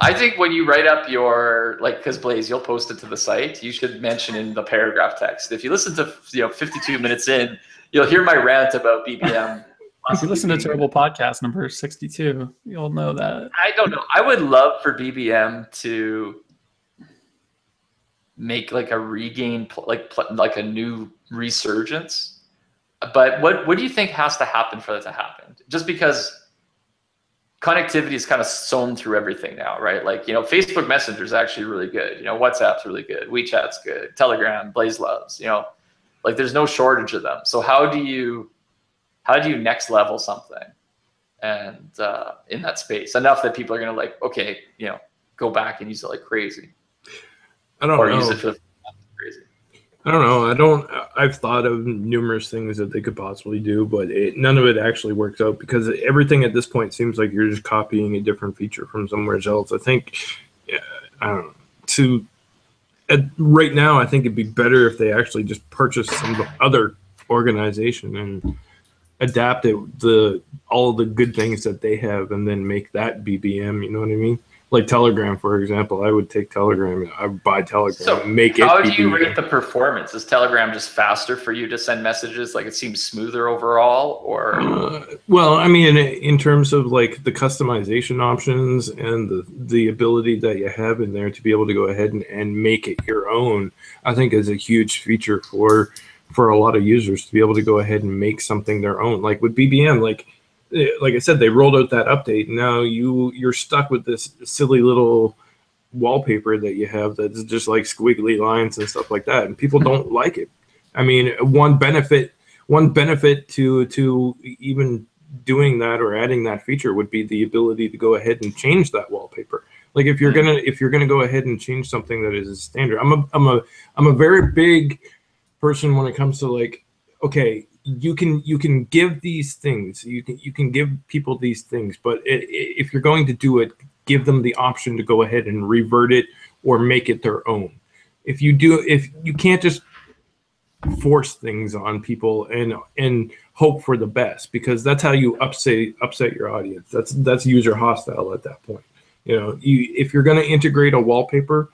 I think when you write up your, because Blaze, you'll post it to the site, you should mention in the paragraph text. If you listen to 52 minutes in, you'll hear my rant about BBM. If you listen to Terrible Podcast number 62, you'll know that. I don't know. I would love for BBM to make a regain, a new resurgence. But what do you think has to happen for that to happen? Just because connectivity is kind of sewn through everything now, right? Facebook Messenger is actually really good. WhatsApp's really good. WeChat's good. Telegram, Blaze loves. There's no shortage of them. So how do you next level something, and in that space enough that people are gonna go back and use it like crazy? I don't know. Use it for crazy. I don't know. I've thought of numerous things that they could possibly do, but none of it actually works out because everything at this point seems like you're just copying a different feature from somewhere else. I think, yeah, I don't know. Right now, I think it'd be better if they actually just purchase some other organization and adapt all of the good things that they have and then make that BBM. You know what I mean? Like Telegram, for example, I would take Telegram. I would buy Telegram and make it. How do you rate the performance? Is Telegram just faster for you to send messages? Like it seems smoother overall, or? Well, I mean, in terms of like the customization options and the ability that you have in there to be able to go ahead and make it your own, I think is a huge feature for a lot of users to be able to go ahead and make something their own. Like with BBM, like I said, they rolled out that update. Now you're stuck with this silly little wallpaper that you have that's just like squiggly lines and stuff like that, and people don't like it. I mean, one benefit to even doing that or adding that feature would be the ability to go ahead and change that wallpaper. Like if you're gonna go ahead and change something that is standard, I'm a very big person when it comes to like, okay, you can give these things, you can give people these things, but if you're going to do it, give them the option to go ahead and revert it or make it their own. If you can't just force things on people and hope for the best, because that's how you upset your audience. That's user hostile at that point. You know, if you're going to integrate a wallpaper,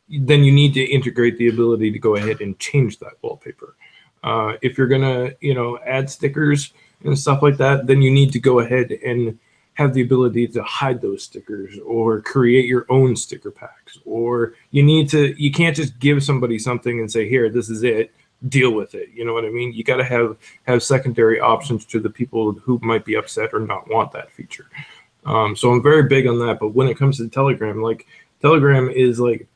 then you need to integrate the ability to go ahead and change that wallpaper. If you're gonna, add stickers and stuff like that, then you need to go ahead and have the ability to hide those stickers or create your own sticker packs. Or you can't just give somebody something and say, here, this is it, deal with it. You know what I mean? You got to have secondary options to the people who might be upset or not want that feature. So I'm very big on that. But when it comes to Telegram, like Telegram is like,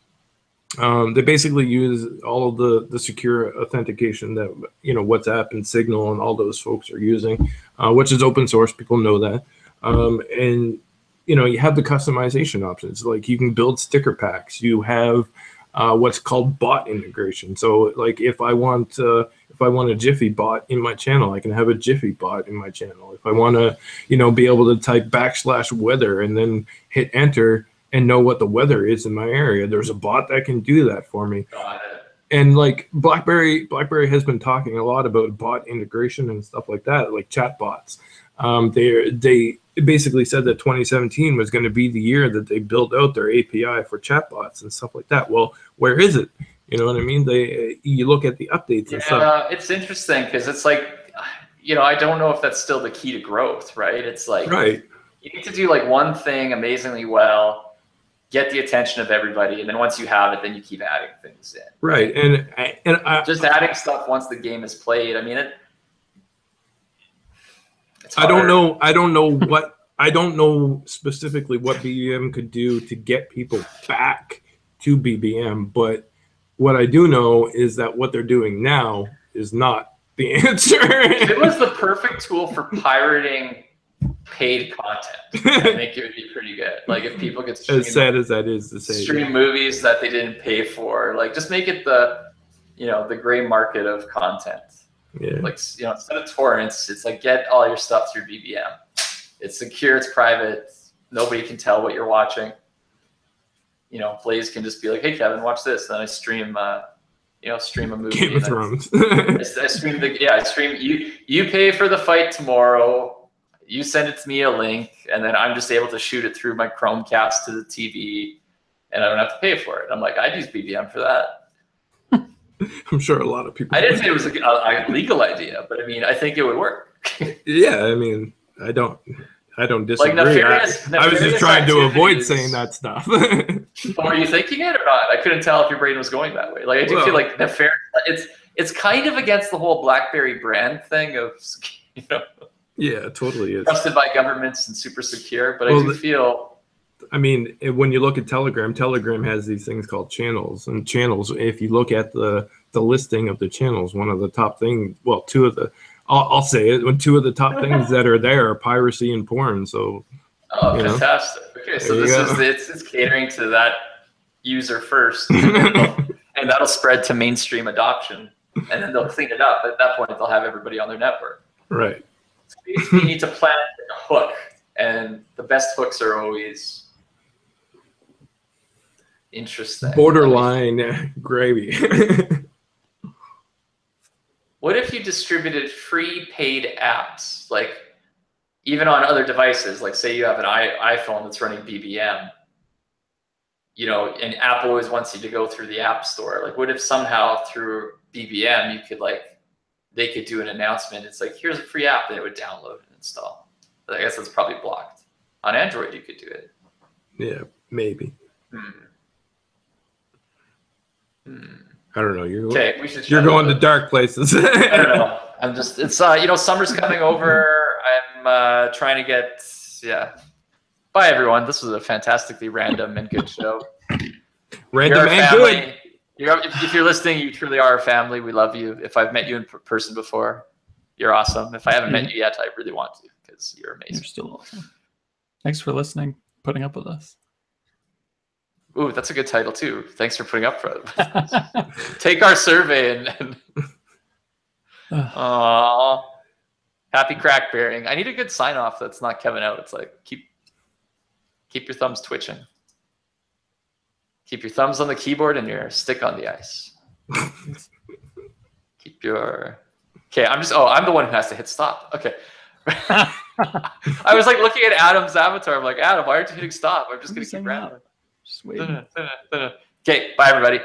they basically use all of the secure authentication that WhatsApp and Signal and all those folks are using, which is open source. People know that, and you have the customization options. Like you can build sticker packs. You have what's called bot integration. So like if I want a Jiffy bot in my channel, I can have a Jiffy bot in my channel. If I want to be able to type /weather and then hit enter and know what the weather is in my area, there's a bot that can do that for me. Got it. And like BlackBerry has been talking a lot about bot integration and stuff like that, like chat bots. They basically said that 2017 was going to be the year that they build out their API for chat bots and stuff like that. Well, where is it? You know what I mean? You look at the updates and stuff. Yeah, it's interesting because it's like, I don't know if that's still the key to growth, right? It's like, right. You need to do like one thing amazingly well, get the attention of everybody, and then once you have it, then you keep adding things in. Right, and just adding stuff once the game is played. I mean, it's hard. I don't know specifically what BBM could do to get people back to BBM, but what I do know is that what they're doing now is not the answer. It was the perfect tool for pirating paid content. I think it would be pretty good. Like if people could stream, as sad as that is to say, stream movies that they didn't pay for, like just make it the gray market of content. Yeah. Like instead of torrents, it's like get all your stuff through BBM. It's secure, it's private, nobody can tell what you're watching. Blaze can just be like, hey Kevin, watch this. Then I stream stream a movie. Game of Thrones. I stream you pay for the fight tomorrow. You send it to me a link, and then I'm just able to shoot it through my Chromecast to the TV, and I don't have to pay for it. I'm like, I'd use BBM for that. I'm sure a lot of people. I didn't say it was a legal idea, but I mean, I think it would work. Yeah, I mean, I don't disagree. Like nefarious I was just trying to avoid saying that stuff. Were you thinking it or not? I couldn't tell if your brain was going that way. Like I do feel like nefarious. It's kind of against the whole BlackBerry brand thing of Yeah, it totally is. Trusted by governments and super secure, but I do feel. I mean, when you look at Telegram has these things called channels, and channels. If you look at the listing of the channels, one of the top things, well, two of the, I'll say it, when two of the top things that are there are piracy and porn. So. Oh, fantastic! Okay, so it's catering to that user first, and and that'll spread to mainstream adoption, and then they'll clean it up. At that point, they'll have everybody on their network. Right. So basically, you need to plant a hook, and the best hooks are always interesting. Borderline gravy. What if you distributed free paid apps, like even on other devices? Like say you have an iPhone that's running BBM, you know, and Apple always wants you to go through the App Store. Like, what if somehow through BBM you could they could do an announcement? It's like, here's a free app, and it would download and install. But I guess that's probably blocked. On Android, you could do it. Yeah, maybe. I don't know. You're going to dark places. I don't know. I'm just, it's, you know, summer's coming over. I'm trying to get, Bye, everyone. This was a fantastically random and good show. Random and good. If you're listening, you truly are a family. We love you. If I've met you in person before, you're awesome. If I haven't met you yet, I really want to, because you're amazing. You're still awesome. Thanks for listening, putting up with us. Ooh, that's a good title too. Thanks for putting up for it. Take our survey and Aww. Happy crackberrying. I need a good sign off that's not Kevin out. It's like keep your thumbs twitching. Keep your thumbs on the keyboard and your stick on the ice. Keep your I'm the one who has to hit stop. Okay. I was like looking at Adam's avatar. I'm like, Adam, why aren't you hitting stop? I'm just gonna keep rambling. Just wait. Okay, bye everybody.